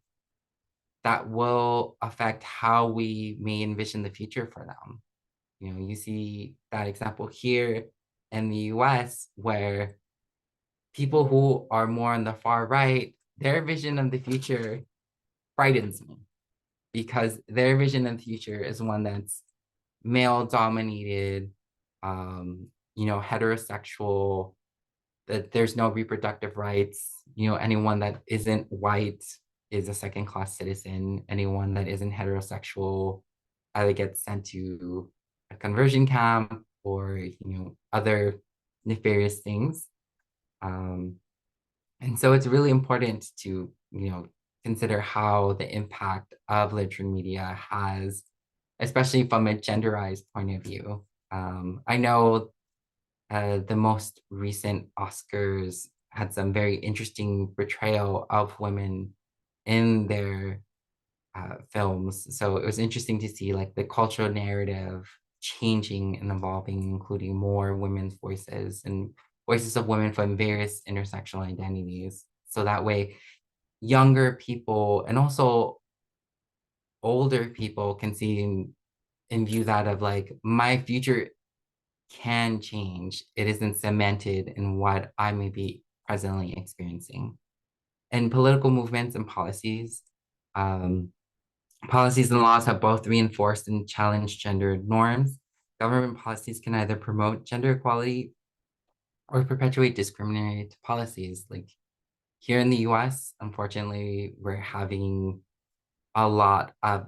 [SPEAKER 2] that will affect how we may envision the future for them. You know, you see that example here in the US where people who are more on the far right, their vision of the future frightens me because their vision of the future is one that's male dominated, you know, heterosexual, that there's no reproductive rights. You know, anyone that isn't white is a second class citizen. Anyone that isn't heterosexual either gets sent to a conversion camp or, you know, other nefarious things. And so it's really important to, you know, consider how the impact of literature and media has, especially from a genderized point of view. I know the most recent Oscars had some very interesting portrayal of women in their films. So it was interesting to see like the cultural narrative changing and evolving, including more women's voices and voices of women from various intersectional identities. So that way, younger people and also older people can see and view that of like my future can change. It isn't cemented in what I may be presently experiencing. And political movements and policies, policies and laws have both reinforced and challenged gender norms. Government policies can either promote gender equality or perpetuate discriminatory policies. Like here in the US, unfortunately, we're having a lot of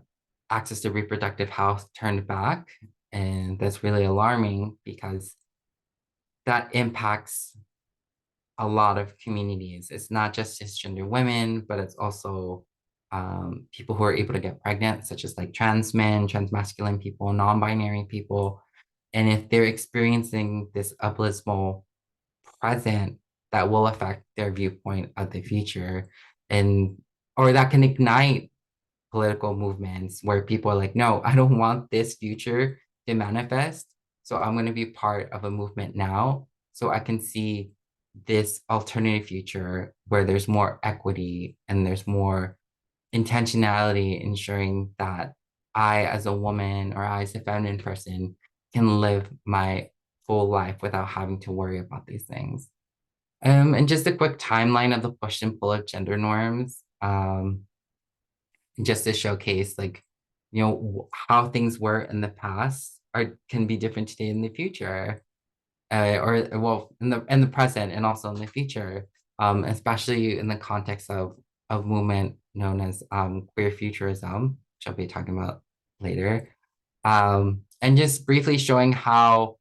[SPEAKER 2] access to reproductive health turned back. And that's really alarming because that impacts a lot of communities. It's not just cisgender women, but it's also people who are able to get pregnant, such as like trans men, transmasculine people, non-binary people. And if they're experiencing this abysmal present, that will affect their viewpoint of the future. And or that can ignite political movements where people are like, no, I don't want this future to manifest. So I'm going to be part of a movement now so I can see this alternative future where there's more equity and there's more intentionality, ensuring that I, as a woman or I, as a feminine person, can live my full life without having to worry about these things. And just a quick timeline of the push and pull of gender norms. Just to showcase like, you know, how things were in the past are can be different today in the future, or well, in the present and also in the future, especially in the context of movement known as queer futurism, which I'll be talking about later. And just briefly showing how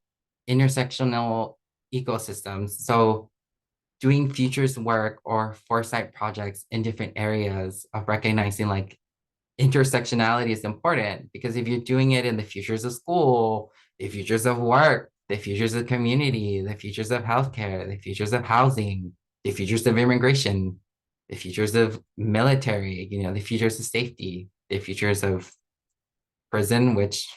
[SPEAKER 2] intersectional ecosystems, so doing futures work or foresight projects in different areas of recognizing like intersectionality is important, because if you're doing it in the futures of school, the futures of work, the futures of community, the futures of healthcare, the futures of housing, the futures of immigration, the futures of military, the futures of safety, the futures of prison, which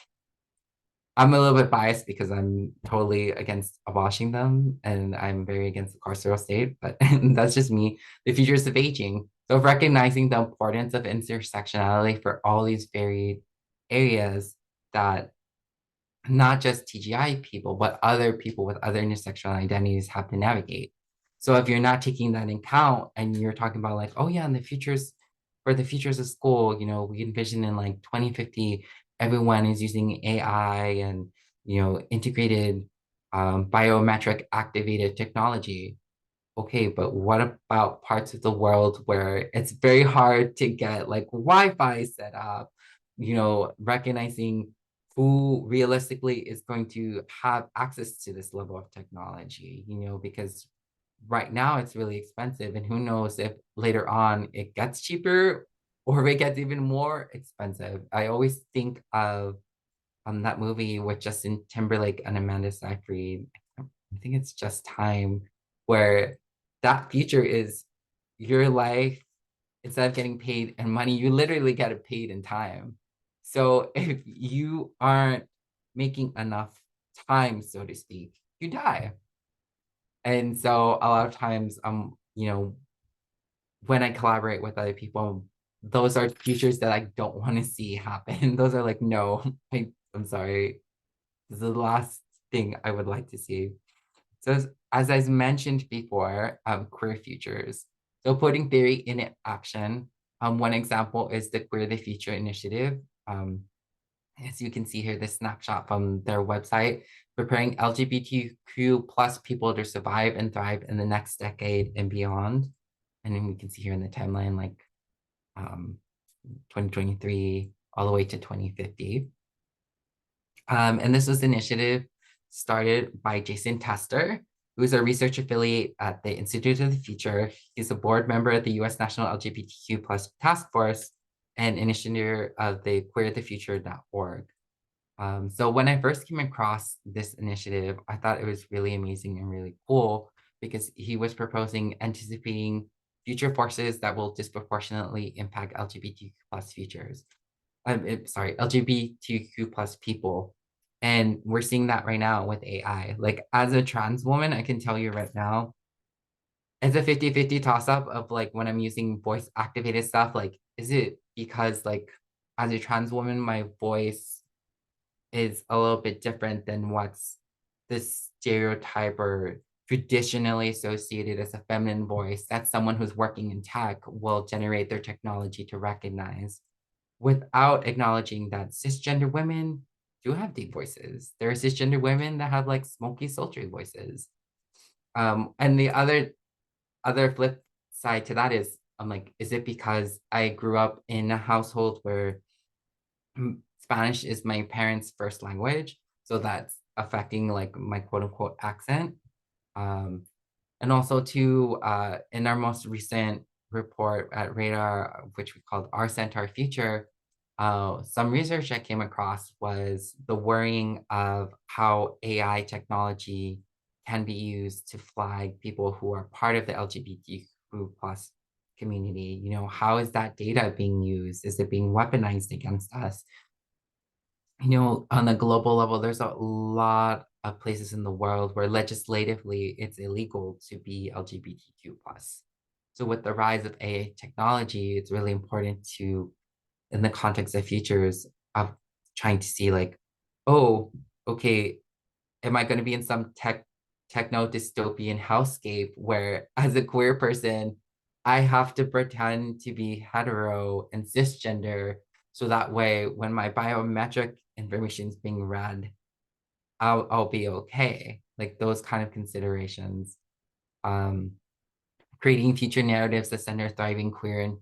[SPEAKER 2] I'm a little bit biased because I'm totally against abolishing them and I'm very against the carceral state, but that's just me. The futures of aging. So recognizing the importance of intersectionality for all these varied areas that not just TGI people, but other people with other intersectional identities have to navigate. So if you're not taking that in account and you're talking about like, oh yeah, in the futures, for the futures of school, we envision in like 2050, everyone is using AI and, integrated biometric activated technology. Okay, but what about parts of the world where it's very hard to get like Wi-Fi set up, recognizing who realistically is going to have access to this level of technology, because right now it's really expensive and who knows if later on it gets cheaper or it gets even more expensive. I always think of that movie with Justin Timberlake and Amanda Seyfried. I think it's Just Time, where that future is your life, instead of getting paid in money, you literally get it paid in time. So if you aren't making enough time, so to speak, you die. And so a lot of times, when I collaborate with other people, those are futures that I don't want to see happen. Those are like, no, I'm sorry. This is the last thing I would like to see. So as I mentioned before, queer futures. So putting theory in action. One example is the Queer the Future initiative. As you can see here, this snapshot from their website, preparing LGBTQ plus people to survive and thrive in the next decade and beyond. And then we can see here in the timeline, like 2023 all the way to 2050. And this was an initiative started by Jason Tester, who is a research affiliate at the Institute of the Future. He's a board member at the U.S. National LGBTQ plus Task Force and initiator of the queerthefuture.org. So when I first came across this initiative, I thought it was really amazing and really cool because he was proposing anticipating future forces that will disproportionately impact LGBTQ plus futures. LGBTQ plus people. And we're seeing that right now with AI. Like as a trans woman, I can tell you right now, it's a 50-50 toss-up of like when I'm using voice activated stuff, like, is it because like as a trans woman, my voice is a little bit different than what's the stereotype or traditionally associated as a feminine voice that someone who's working in tech will generate their technology to recognize, without acknowledging that cisgender women do have deep voices. There are cisgender women that have like smoky, sultry voices. And the other flip side to that is, I'm like, is it because I grew up in a household where Spanish is my parents' first language, so that's affecting like my quote unquote accent? And also too, in our most recent report at Radar, which we called Our Centaur Future, some research I came across was the worrying of how AI technology can be used to flag people who are part of the LGBTQ plus community. How is that data being used? Is it being weaponized against us? On a global level, there's a lot of places in the world where legislatively it's illegal to be LGBTQ plus. So with the rise of AI technology, it's really important to, in the context of futures, of trying to see like, oh, okay, am I going to be in some techno dystopian hellscape where as a queer person, I have to pretend to be hetero and cisgender, so that way when my biometric information is being read, I'll be okay. Like those kind of considerations. Creating future narratives that center thriving queer and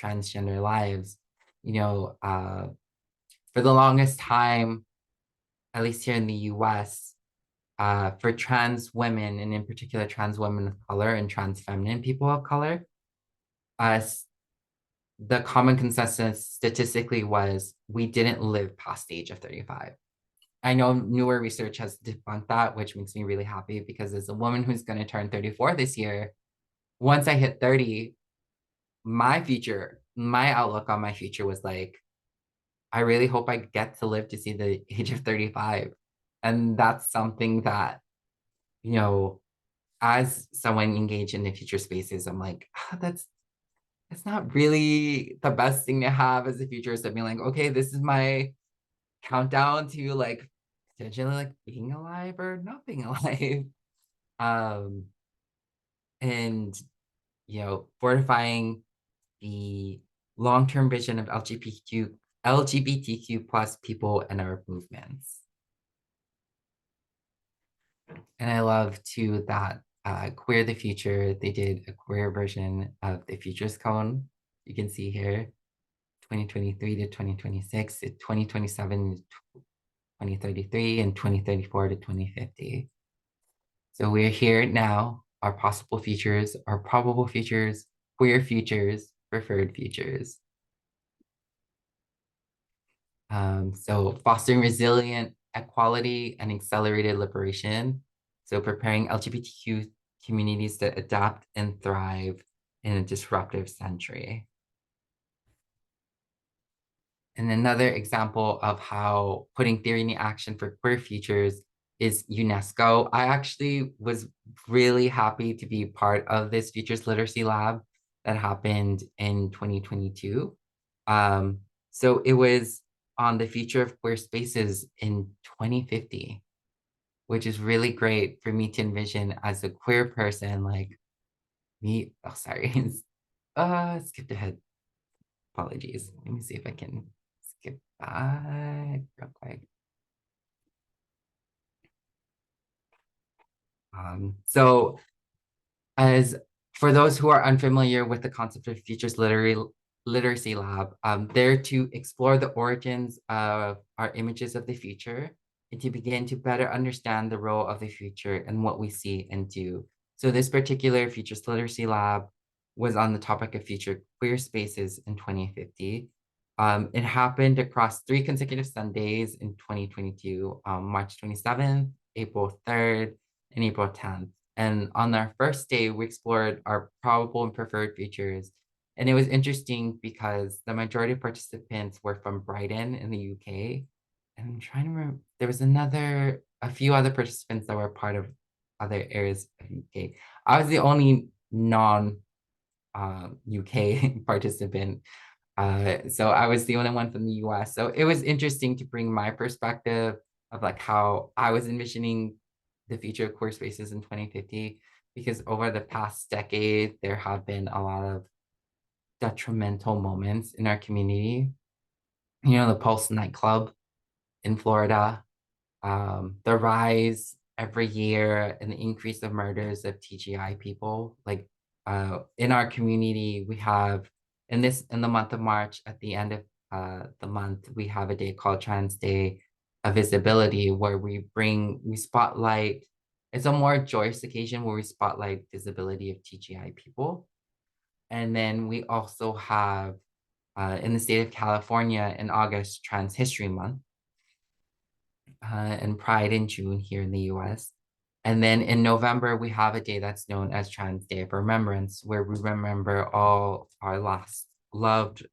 [SPEAKER 2] transgender lives. For the longest time, at least here in the US, for trans women, and in particular trans women of color and trans feminine people of color, the common consensus statistically was we didn't live past the age of 35. I know newer research has debunked that, which makes me really happy, because as a woman who's going to turn 34 this year, once I hit 30, my outlook on my future was like, I really hope I get to live to see the age of 35. And that's something that, as someone engaged in the future spaces, I'm like, that's not really the best thing to have as a futurist. I'd be like, okay, this is my countdown to like potentially like being alive or not being alive. And fortifying the long-term vision of LGBTQ plus people and our movements. And I love too that Queer the Future, they did a queer version of the Futures Cone. You can see here, 2023 to 2026, 2027 to 2033, and 2034 to 2050. So we're here now, our possible futures, our probable futures, queer futures, preferred futures. So fostering resilient equality and accelerated liberation. So preparing LGBTQ communities to adapt and thrive in a disruptive century. And another example of how putting theory into action for queer futures is UNESCO. I actually was really happy to be part of this Futures Literacy Lab that happened in 2022. So it was on the future of queer spaces in 2050, which is really great for me to envision as a queer person, like me. Oh, sorry. Skipped ahead. Apologies. Let me see if I can skip back real quick. So as for those who are unfamiliar with the concept of Futures Literacy Lab, they're to explore the origins of our images of the future and to begin to better understand the role of the future and what we see and do. So this particular Futures Literacy Lab was on the topic of future queer spaces in 2050. It happened across 3 consecutive Sundays in 2022, March 27th, April 3rd, and April 10th. And on our first day, we explored our probable and preferred futures. And it was interesting because the majority of participants were from Brighton in the UK. And I'm trying to remember, there was a few other participants that were part of other areas of UK. I was the only non UK participant. So I was the only one from the US. So it was interesting to bring my perspective of like how I was envisioning the future of queer spaces in 2050, because over the past decade, there have been a lot of detrimental moments in our community. The Pulse nightclub in Florida, the rise every year and the increase of murders of TGI people. Like in our community, we have in the month of March, at the end of the month, we have a day called Trans Day of Visibility, where we spotlight. It's a more joyous occasion where we spotlight visibility of TGI people. And then we also have in the state of California in August, Trans History Month, and Pride in June here in the US. And then in November, we have a day that's known as Trans Day of Remembrance, where we remember all our lost loved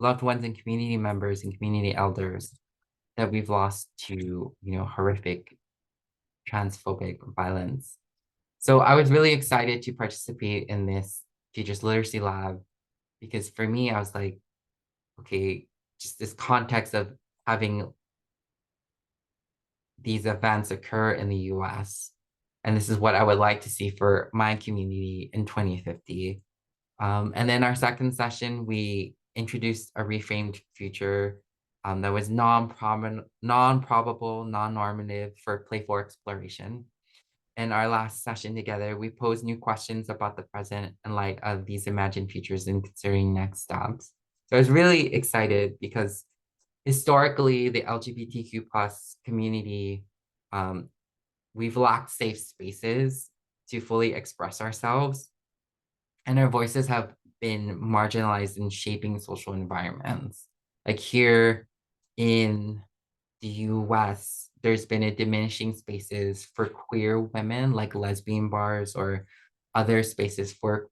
[SPEAKER 2] ones and community members and community elders that we've lost to, horrific transphobic violence. So I was really excited to participate in this Futures Literacy Lab, because for me, I was like, okay, just this context of having these events occur in the US. And this is what I would like to see for my community in 2050. And then our second session, we introduced a reframed future that was non-probable, non-normative for playful exploration. In our last session together, we posed new questions about the present in light of these imagined futures and considering next steps. So I was really excited because historically, the LGBTQ plus community, we've lacked safe spaces to fully express ourselves, and our voices have been marginalized in shaping social environments. Like here in the US, there's been a diminishing spaces for queer women, like lesbian bars or other spaces for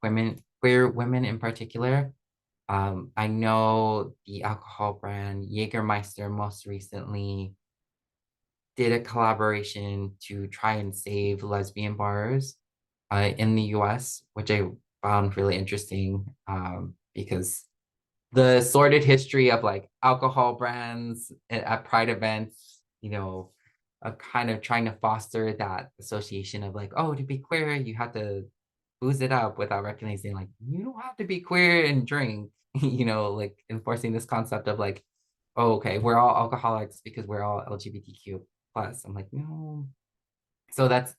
[SPEAKER 2] queer women in particular. I know the alcohol brand Jägermeister most recently did a collaboration to try and save lesbian bars in the US, which I found really interesting because the sordid history of like alcohol brands at Pride events, kind of trying to foster that association of like, oh, to be queer, you have to booze it up without recognizing like, you don't have to be queer and drink, like enforcing this concept of like, oh, okay, we're all alcoholics because we're all LGBTQ plus. I'm like, no. So that's,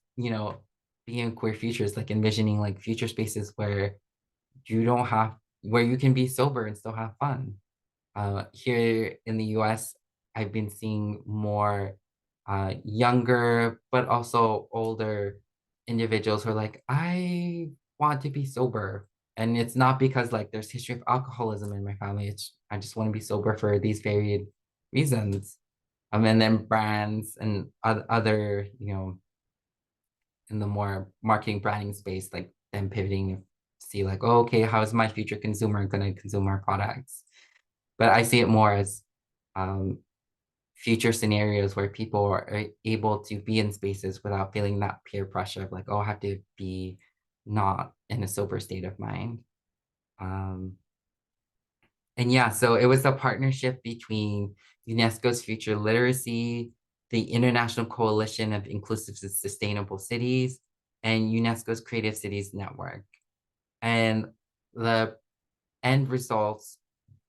[SPEAKER 2] being queer futures, like envisioning like future spaces where where you can be sober and still have fun. Here in the US, I've been seeing more younger, but also older individuals who are like, I want to be sober. And it's not because like there's history of alcoholism in my family. I just want to be sober for these varied reasons. And then brands and other, in the more marketing branding space, like them pivoting to see like, oh, okay, how is my future consumer going to consume our products? But I see it more as future scenarios where people are able to be in spaces without feeling that peer pressure of like, oh, I have to be not in a sober state of mind. And yeah, so it was a partnership between UNESCO's Future Literacy, the International Coalition of Inclusive Sustainable Cities, and UNESCO's Creative Cities Network. And the end results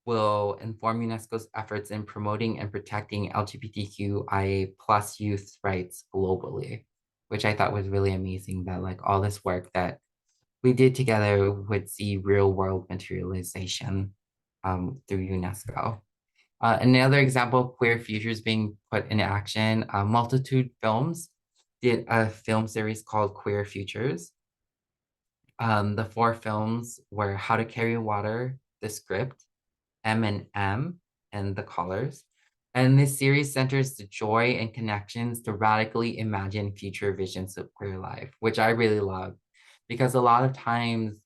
[SPEAKER 2] will inform UNESCO's efforts in promoting and protecting LGBTQIA plus youth rights globally, which I thought was really amazing that like all this work that we did together would see real world materialization through UNESCO. Another example of queer futures being put into action, Multitude Films did a film series called Queer Futures. The 4 films were How to Carry Water, The Script, M&M, and The Colors. And this series centers the joy and connections to radically imagine future visions of queer life, which I really love. Because a lot of times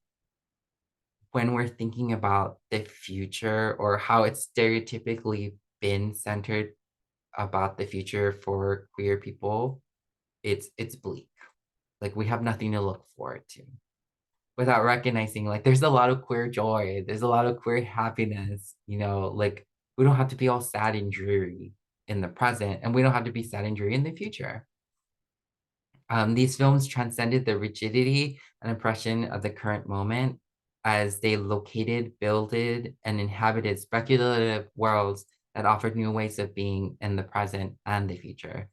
[SPEAKER 2] when we're thinking about the future or how it's stereotypically been centered about the future for queer people, it's bleak. Like we have nothing to look forward to without recognizing like there's a lot of queer joy, there's a lot of queer happiness, like we don't have to be all sad and dreary in the present, and we don't have to be sad and dreary in the future. These films transcended the rigidity and oppression of the current moment as they located, builded, and inhabited speculative worlds that offered new ways of being in the present and the future.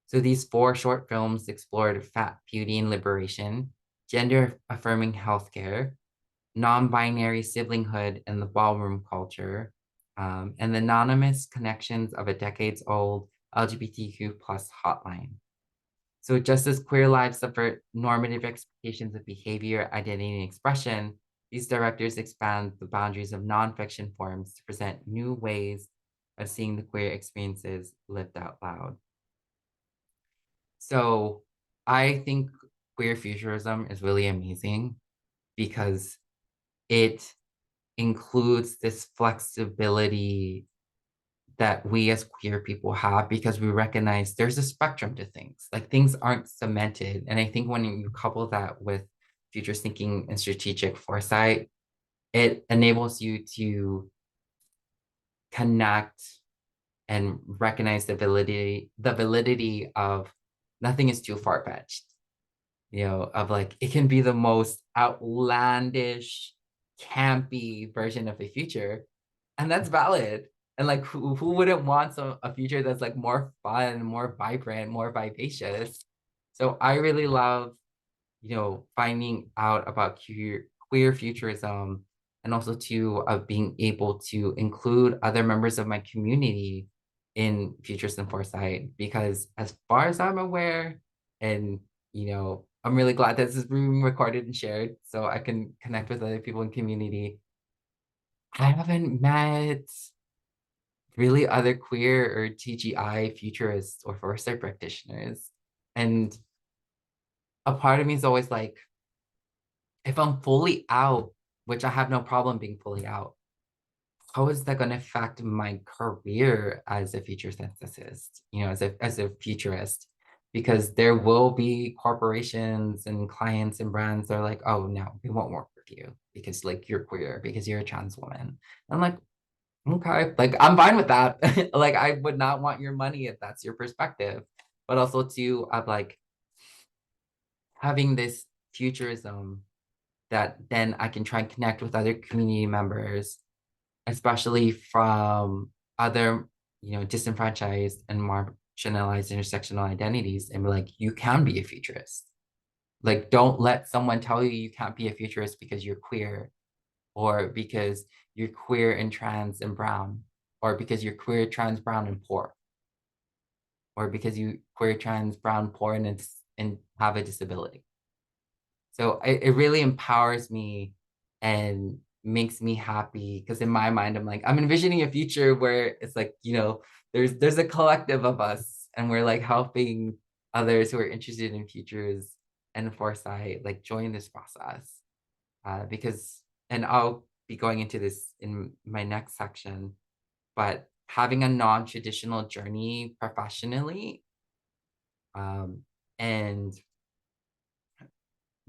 [SPEAKER 2] So these 4 short films explored fat beauty and liberation, gender-affirming healthcare, non-binary siblinghood and the ballroom culture, and the anonymous connections of a decades-old LGBTQ plus hotline. So just as queer lives suffer normative expectations of behavior, identity, and expression, these directors expand the boundaries of nonfiction forms to present new ways of seeing the queer experiences lived out loud. So I think queer futurism is really amazing because it includes this flexibility that we as queer people have, because we recognize there's a spectrum to things. Like things aren't cemented. And I think when you couple that with future thinking and strategic foresight, it enables you to connect and recognize the validity of nothing is too far-fetched, of like, it can be the most outlandish, campy version of the future, and that's valid. And like, who wouldn't want a future that's like more fun, more vibrant, more vivacious? So I really love, finding out about queer futurism and also too of being able to include other members of my community in Futures and Foresight, because as far as I'm aware, and I'm really glad that this is being recorded and shared so I can connect with other people in community. I haven't met really other queer or TGI futurists or foresight practitioners. And a part of me is always like, if I'm fully out, which I have no problem being fully out, how is that going to affect my career as a future synthesist, as a futurist? Because there will be corporations and clients and brands that are like, oh no, we won't work with you because like you're queer, because you're a trans woman. And I'm like, okay, like I'm fine with that. Like I would not want your money if that's your perspective. But also too, of like having this futurism that then I can try and connect with other community members, especially from other, disenfranchised and marginalized intersectional identities, and be like, you can be a futurist. Like, don't let someone tell you can't be a futurist because you're queer, or because you're queer and trans and brown, or because you're queer, trans, brown, and poor, or because you queer, trans, brown, poor, and have a disability. So it really empowers me and makes me happy, because in my mind, I'm like, I'm envisioning a future where it's like, there's a collective of us, and we're like helping others who are interested in futures and foresight, like join this process. Because, and I'll be going into this in my next section, but having a non-traditional journey professionally, and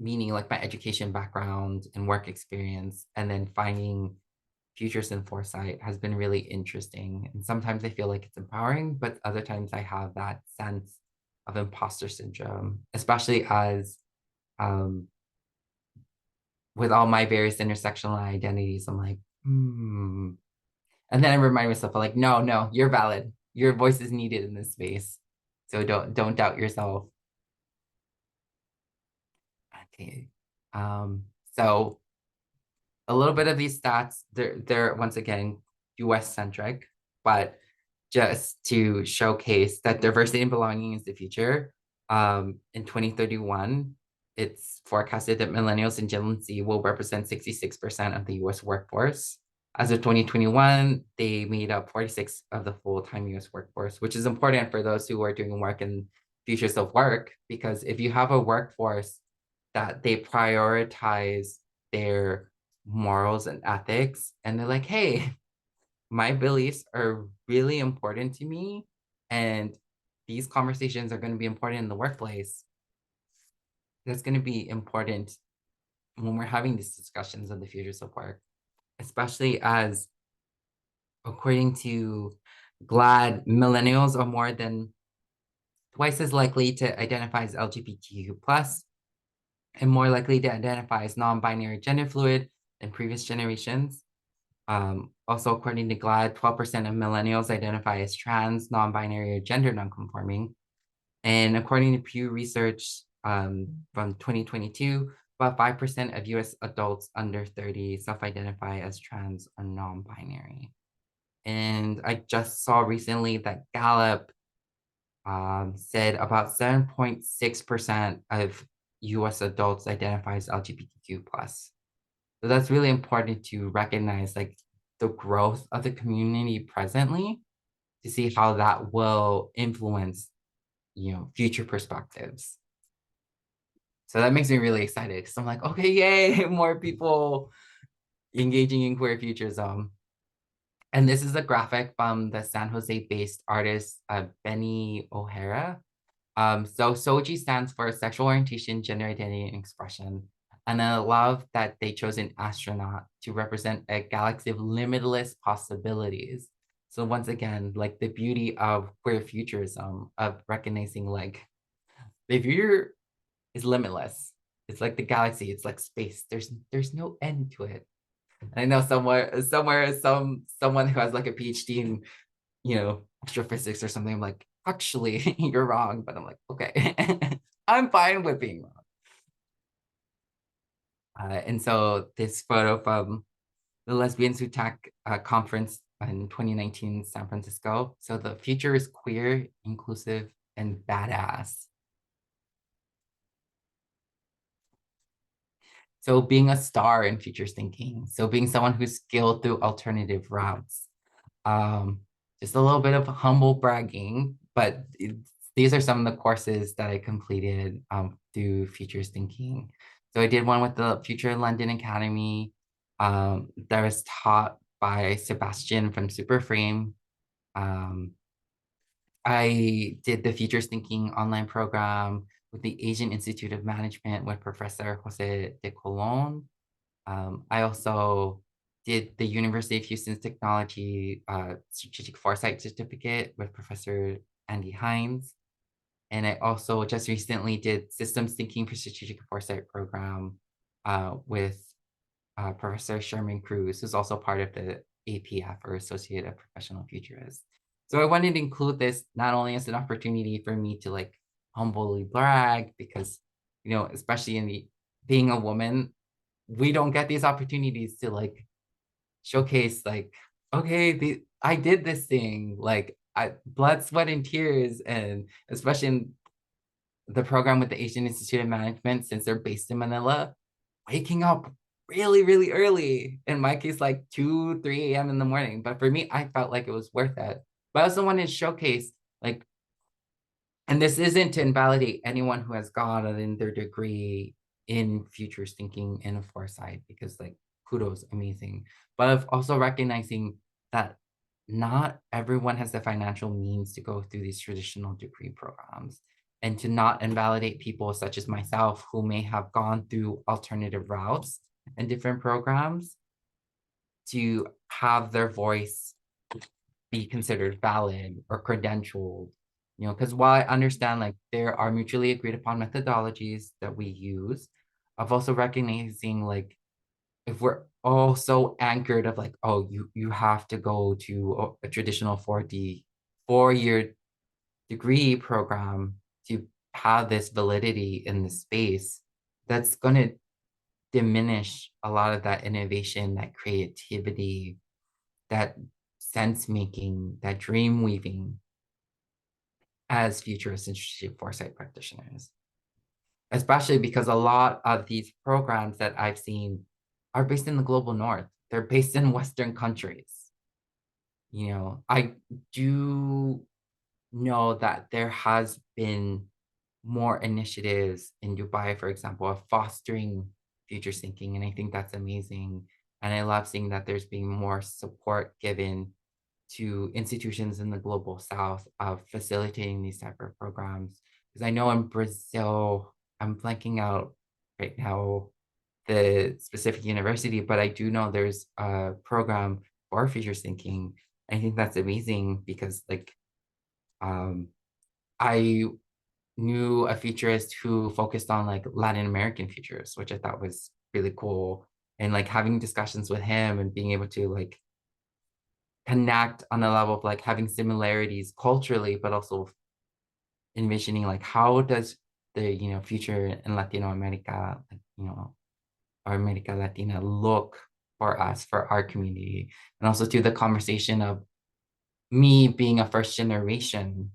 [SPEAKER 2] meaning like my education background and work experience, and then finding futures and foresight has been really interesting. And sometimes I feel like it's empowering, but other times I have that sense of imposter syndrome, especially as with all my various intersectional identities. I'm like, and then I remind myself, like, no, you're valid. Your voice is needed in this space. So don't doubt yourself. Okay. So a little bit of these stats, they're once again US centric, but just to showcase that diversity and belonging is the future. In 2031, it's forecasted that millennials and Gen Z will represent 66% of the US workforce. As of 2021, they made up 46% of the full-time US workforce, which is important for those who are doing work in futures of work, because if you have a workforce that they prioritize their morals and ethics, and they're like, hey, my beliefs are really important to me, and these conversations are going to be important in the workplace. That's going to be important when we're having these discussions of the futures of work, especially as, according to GLAAD, millennials are more than twice as likely to identify as LGBTQ+, and more likely to identify as non-binary gender fluid than previous generations. Also, according to GLAAD, 12% of millennials identify as trans, non-binary, or gender non-conforming. And according to Pew Research from 2022, about 5% of US adults under 30 self-identify as trans or non-binary. And I just saw recently that Gallup said about 7.6% of US adults identify as LGBTQ+. So that's really important to recognize, like, the growth of the community presently, to see how that will influence, future perspectives. So that makes me really excited, because I'm like, okay, yay, more people engaging in queer futurism. And this is a graphic from the San Jose-based artist, Benny O'Hara. So SOGI stands for sexual orientation, gender identity, and expression. And I love that they chose an astronaut to represent a galaxy of limitless possibilities. So once again, like the beauty of queer futurism, of recognizing like the future is limitless. It's like the galaxy, it's like space. There's no end to it. And I know someone who has like a PhD in, astrophysics or something, I'm like, actually, you're wrong. But I'm like, okay, I'm fine with being wrong. And so this photo from the Lesbians Who Tech conference in 2019 in San Francisco. So the future is queer, inclusive, and badass. So being a star in futures thinking. So being someone who's skilled through alternative routes. Just a little bit of humble bragging, but these are some of the courses that I completed through futures thinking. So I did one with the Future London Academy that was taught by Sebastian from Superframe. I did the Futures Thinking online program with the Asian Institute of Management with Professor Jose de Colon. I also did the University of Houston's Technology Strategic Foresight Certificate with Professor Andy Hines. And I also just recently did Systems Thinking for Strategic Foresight program with Professor Sherman Cruz, who's also part of the APF, or Associated Professional Futurists. So I wanted to include this not only as an opportunity for me to like humbly brag, because, you know, especially in the being a woman, we don't get these opportunities to like showcase like, okay, I did this thing, like blood, sweat, and tears, and especially in the program with the Asian Institute of Management, since they're based in Manila, waking up really, really early. In my case, like 2, 3 a.m. in the morning. But for me, I felt like it was worth it. But I also wanted to showcase like, and this isn't to invalidate anyone who has gotten their degree in futures thinking and foresight, because like kudos, amazing. But of also recognizing that not everyone has the financial means to go through these traditional degree programs, and to not invalidate people such as myself who may have gone through alternative routes and different programs to have their voice be considered valid or credentialed, you know, because while I understand like there are mutually agreed upon methodologies that we use, of also recognizing like if we're all so anchored of like, oh, you have to go to a traditional 4-year degree program to have this validity in the space, that's going to diminish a lot of that innovation, that creativity, that sense making, that dream weaving as futurist and strategic foresight practitioners. Especially because a lot of these programs that I've seen are based in the global north. They're based in Western countries. You know, I do know that there has been more initiatives in Dubai, for example, of fostering future thinking. And I think that's amazing. And I love seeing that there's being more support given to institutions in the global south of facilitating these type of programs. Because I know in Brazil, I'm blanking out right now the specific university, but I do know there's a program for future thinking. I think that's amazing because like I knew a futurist who focused on like Latin American futurists, which I thought was really cool. And like having discussions with him and being able to like connect on a level of like having similarities culturally, but also envisioning like how does the, you know, future in Latino America, like, you know, or America Latina look for us, for our community. And also to the conversation of me being a first generation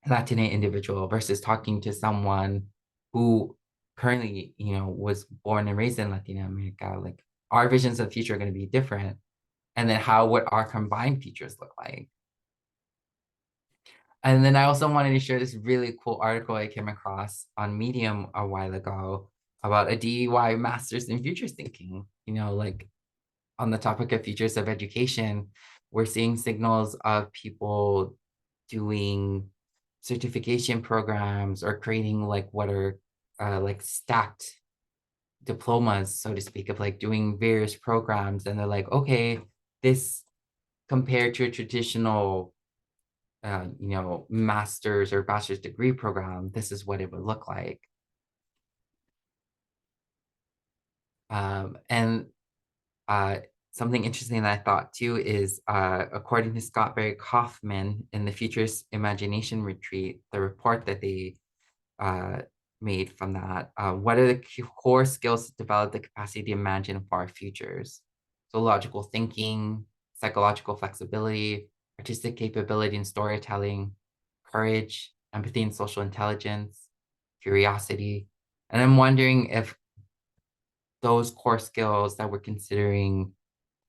[SPEAKER 2] Latina individual versus talking to someone who currently, you know, was born and raised in Latin America, like our visions of the future are going to be different. And then how would our combined futures look like? And then I also wanted to share this really cool article I came across on Medium a while ago about a DEI master's in futures thinking, you know, like on the topic of futures of education, we're seeing signals of people doing certification programs or creating like what are like stacked diplomas, so to speak, of like doing various programs. And they're like, okay, this compared to a traditional, you know, master's or bachelor's degree program, this is what it would look like. And something interesting that I thought too is, according to Scott Barry Kaufman in the Futurist Imagination Retreat, the report that they made from that, what are the core skills to develop the capacity to imagine for our futures? So logical thinking, psychological flexibility, artistic capability and storytelling, courage, empathy and social intelligence, curiosity. And I'm wondering if those core skills that we're considering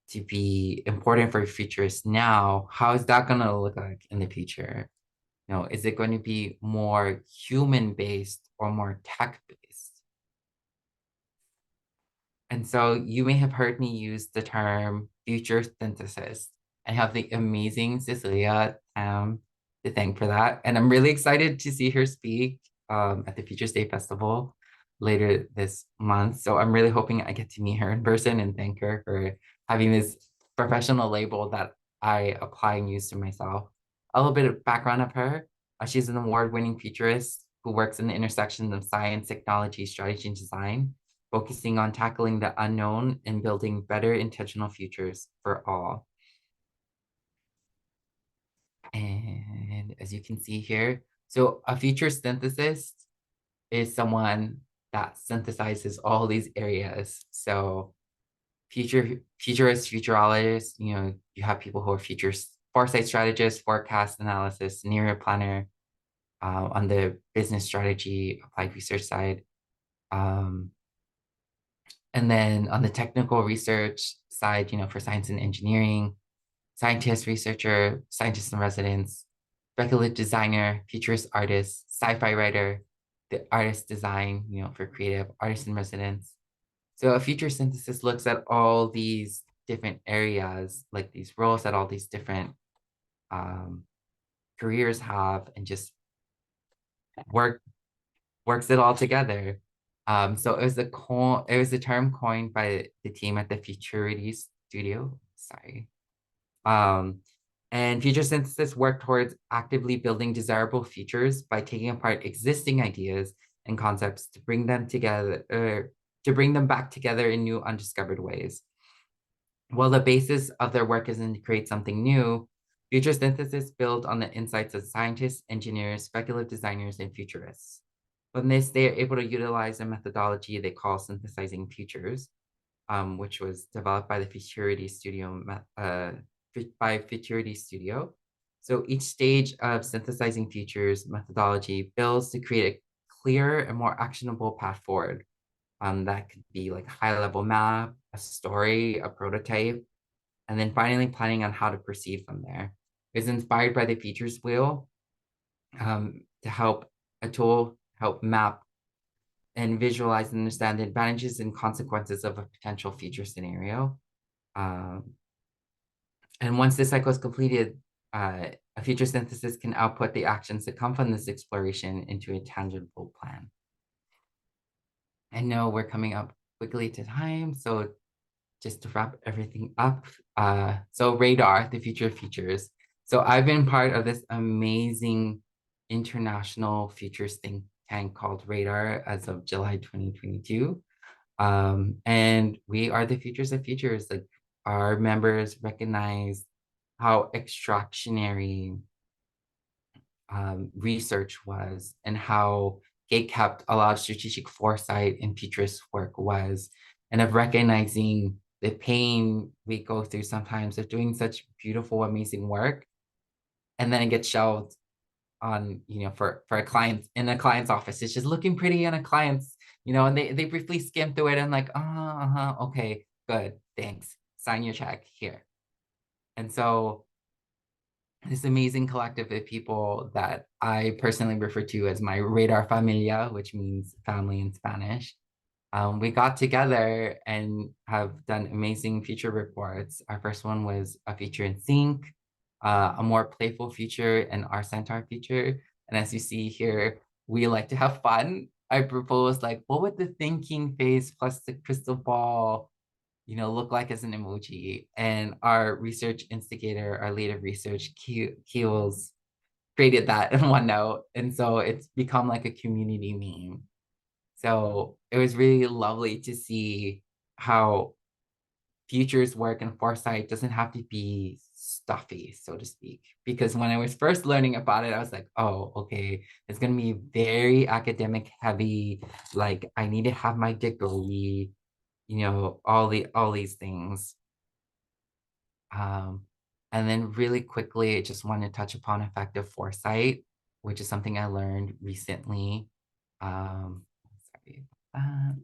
[SPEAKER 2] to be important for futurists now, how is that going to look like in the future? You know, is it going to be more human-based or more tech-based? And so you may have heard me use the term future synthesis. I have the amazing Cecilia to thank for that. And I'm really excited to see her speak at the Future State Festival later this month. So I'm really hoping I get to meet her in person and thank her for having this professional label that I apply and use to myself. A little bit of background of her. She's an award-winning futurist who works in the intersection of science, technology, strategy, and design, focusing on tackling the unknown and building better intentional futures for all. And as you can see here, so a future synthesist is someone that synthesizes all these areas. So futurists, futurologists, you know, you have people who are foresight strategists, forecast analysis, scenario planner, on the business strategy, applied research side. And then on the technical research side, you know, for science and engineering, scientist, researcher, scientist in residence, speculative designer, futurist artist, sci-fi writer, the artist design, you know, for creative artist in residence. So a future synthesis looks at all these different areas, like these roles that all these different careers have, and just works it all together. So it was a term coined by the team at the Futurity Studio. Sorry. And future synthesis work towards actively building desirable futures by taking apart existing ideas and concepts to bring them together, to bring them back together in new undiscovered ways. While the basis of their work isn't to create something new, future synthesis build on the insights of scientists, engineers, speculative designers, and futurists. From this, they are able to utilize a methodology they call synthesizing futures, which was developed by the Futurity Studio, Futurity Studio. So each stage of synthesizing futures methodology builds to create a clearer and more actionable path forward. That could be like a high-level map, a story, a prototype, and then finally planning on how to proceed from there. It's inspired by the futures wheel, to help map and visualize and understand the advantages and consequences of a potential future scenario. And once this cycle is completed, a future synthesis can output the actions that come from this exploration into a tangible plan. I know we're coming up quickly to time, so just to wrap everything up, so Radar, the future of futures. So I've been part of this amazing international futures think tank called Radar as of July 2022. And we are the futures of futures. Like, our members recognize how extractionary research was, and how gatekept a lot of strategic foresight and futurist work was, and of recognizing the pain we go through sometimes of doing such beautiful, amazing work, and then it gets shelved on, you know, for a client in a client's office. It's just looking pretty in a client's, you know, and they briefly skim through it and like, okay, good, thanks, sign your check here. And so this amazing collective of people that I personally refer to as my Radar Familia, which means family in Spanish, we got together and have done amazing future reports. Our first one was a future in sync, a more playful future, and our centaur future. And as you see here, we like to have fun. I proposed, like, what would the thinking face plus the crystal ball, you know, look like as an emoji? And our research instigator, our lead of research, Keels, created that in OneNote. And so it's become like a community meme. So it was really lovely to see how futures work and foresight doesn't have to be stuffy, so to speak. Because when I was first learning about it, I was like, oh, okay, it's going to be very academic heavy. Like, I need to have my degree, you know, all these things. And then really quickly, I just want to touch upon effective foresight, which is something I learned recently. Sorry about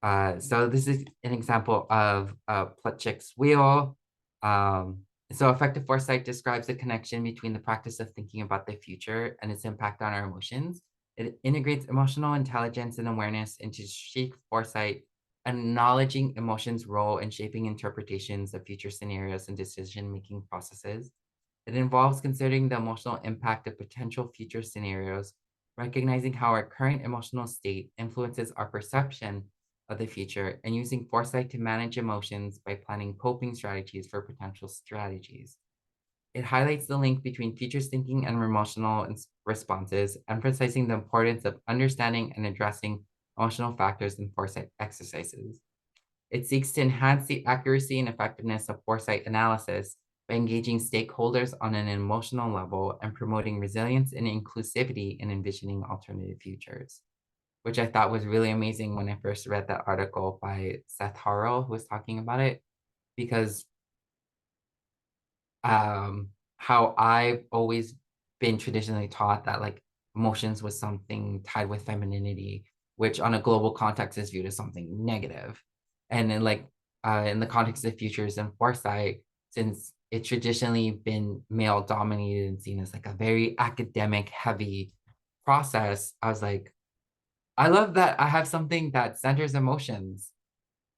[SPEAKER 2] that. So this is an example of Plutchik's wheel. So effective foresight describes the connection between the practice of thinking about the future and its impact on our emotions. It integrates emotional intelligence and awareness into strategic foresight, acknowledging emotions' role in shaping interpretations of future scenarios and decision-making processes. It involves considering the emotional impact of potential future scenarios, recognizing how our current emotional state influences our perception of the future, and using foresight to manage emotions by planning coping strategies for potential strategies. It highlights the link between futures thinking and emotional responses, emphasizing the importance of understanding and addressing emotional factors in foresight exercises. It seeks to enhance the accuracy and effectiveness of foresight analysis by engaging stakeholders on an emotional level and promoting resilience and inclusivity in envisioning alternative futures, which I thought was really amazing when I first read that article by Seth Harrell, who was talking about it, because how I've always been traditionally taught that like emotions was something tied with femininity, which on a global context is viewed as something negative. And then like in the context of futures and foresight, since it's traditionally been male dominated and seen as like a very academic heavy process, I was like, I love that I have something that centers emotions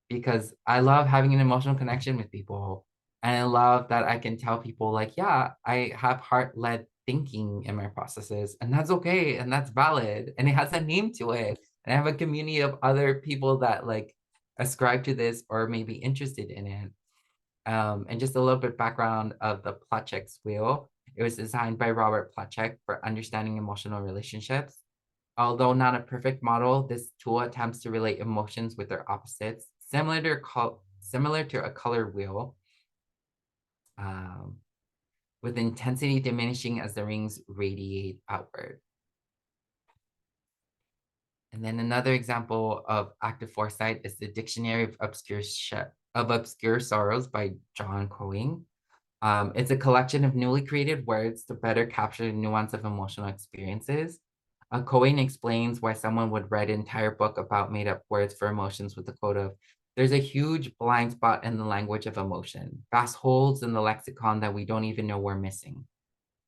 [SPEAKER 2] because I love having an emotional connection with people. And I love that I can tell people, like, yeah, I have heart-led thinking in my processes, and that's okay, and that's valid, and it has a name to it. And I have a community of other people that like ascribe to this or may be interested in it. And just a little bit background of the Plutchik's wheel. It was designed by Robert Plutchik for understanding emotional relationships. Although not a perfect model, this tool attempts to relate emotions with their opposites, similar to a color wheel, with intensity diminishing as the rings radiate outward. And then another example of active foresight is the Dictionary of Obscure Sorrows by John Coing. It's a collection of newly created words to better capture the nuance of emotional experiences. Cohen explains why someone would write an entire book about made-up words for emotions with the quote of, "There's a huge blind spot in the language of emotion, vast holes in the lexicon that we don't even know we're missing.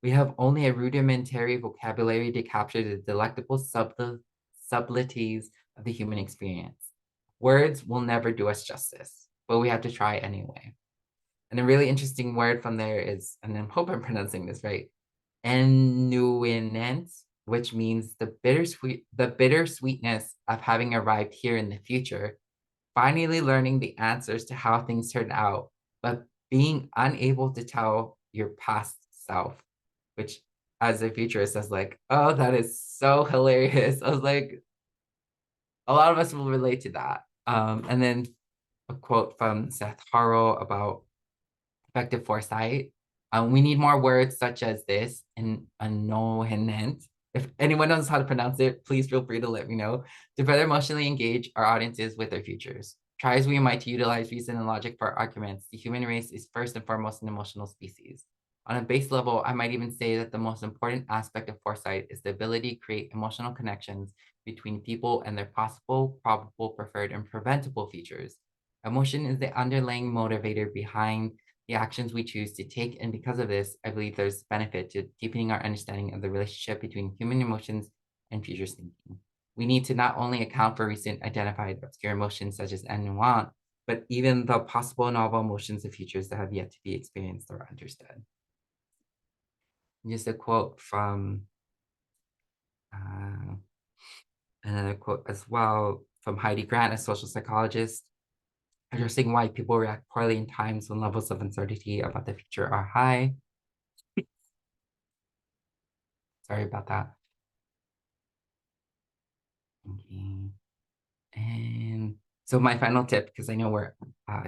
[SPEAKER 2] We have only a rudimentary vocabulary to capture the delectable subtleties of the human experience. Words will never do us justice, but we have to try anyway." And a really interesting word from there is, and I hope I'm pronouncing this right, ennuinent, which means the bittersweetness of having arrived here in the future, finally learning the answers to how things turned out, but being unable to tell your past self, which as a futurist, I was like, oh, that is so hilarious. I was like, a lot of us will relate to that. And then a quote from Seth Harrell about effective foresight. We need more words such as this and annoyant. If anyone knows how to pronounce it, please feel free to let me know, to better emotionally engage our audiences with their futures. Try as we might to utilize reason and logic for our arguments, the human race is first and foremost an emotional species. On a base level, I might even say that the most important aspect of foresight is the ability to create emotional connections between people and their possible, probable, preferred, and preventable futures. Emotion is the underlying motivator behind the actions we choose to take. And because of this, I believe there's benefit to deepening our understanding of the relationship between human emotions and futures thinking. We need to not only account for recent identified obscure emotions such as ennui, but even the possible novel emotions of futures that have yet to be experienced or understood. Just a quote from another quote as well from Heidi Grant, a social psychologist, addressing why people react poorly in times when levels of uncertainty about the future are high. Sorry about that. Okay. And so my final tip, because I know we're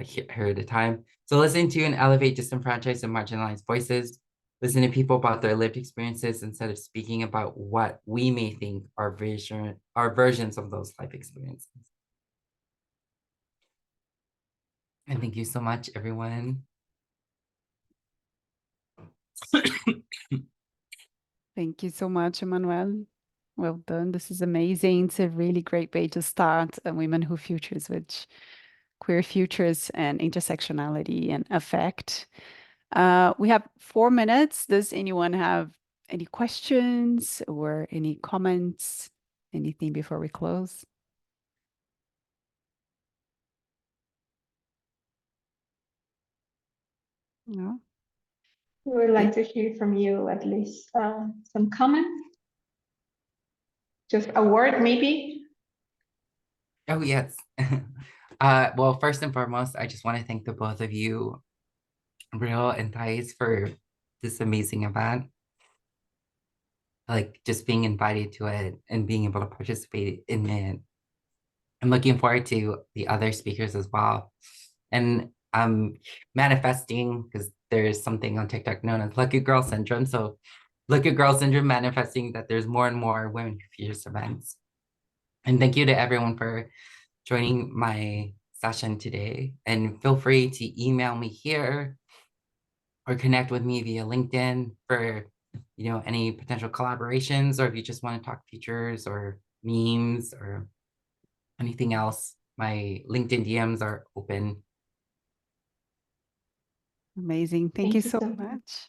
[SPEAKER 2] here at a time. So listen to and elevate disenfranchised and marginalized voices. Listen to people about their lived experiences instead of speaking about what we may think are versions of those life experiences. And thank you so much, everyone.
[SPEAKER 1] Thank you so much, Emmanuelle. Well done. This is amazing. It's a really great way to start Women Who Futures, which queer futures and intersectionality and affect. We have 4 minutes. Does anyone have any questions or any comments? Anything before we close? No?
[SPEAKER 4] We would like to hear from you at least some comments. Just a word, maybe.
[SPEAKER 2] Oh, yes. Well, first and foremost, I just want to thank the both of you, Real and Thais, for this amazing event. Like just being invited to it and being able to participate in it. I'm looking forward to the other speakers as well. And I'm manifesting, because there's something on TikTok known as Lucky Girl Syndrome. So Lucky Girl Syndrome manifesting that there's more and more Women Who Futures events. And thank you to everyone for joining my session today. And feel free to email me here or connect with me via LinkedIn for any potential collaborations, or if you just want to talk features or memes or anything else. My LinkedIn DMs are open.
[SPEAKER 1] Amazing. Thank you so
[SPEAKER 4] much.
[SPEAKER 1] much.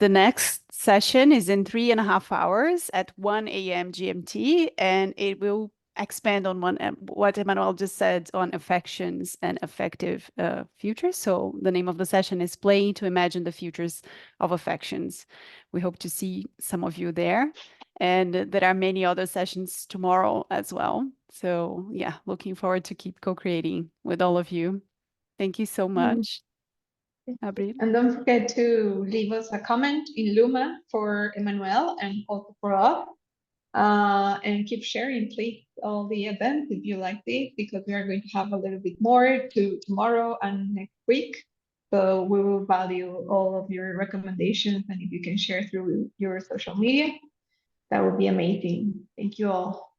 [SPEAKER 1] The next session is in 3.5 hours at 1 a.m. GMT, and it will expand on what Emmanuelle just said on affections and affective futures. So the name of the session is Playing to Imagine the Futures of Affections. We hope to see some of you there. And there are many other sessions tomorrow as well. So yeah, looking forward to keep co-creating with all of you. Thank you so much. Abril.
[SPEAKER 4] And don't forget to leave us a comment in Luma for Emmanuelle and also for us. And keep sharing, please, all the events if you like this, because we are going to have a little bit more to tomorrow and next week. So we will value all of your recommendations, and if you can share through your social media, that would be amazing. Thank you all.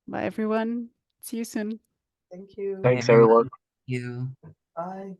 [SPEAKER 1] Bye, everyone. See you soon.
[SPEAKER 5] Thank you.
[SPEAKER 2] Bye,
[SPEAKER 6] Thanks, everyone.
[SPEAKER 2] You.
[SPEAKER 5] Bye.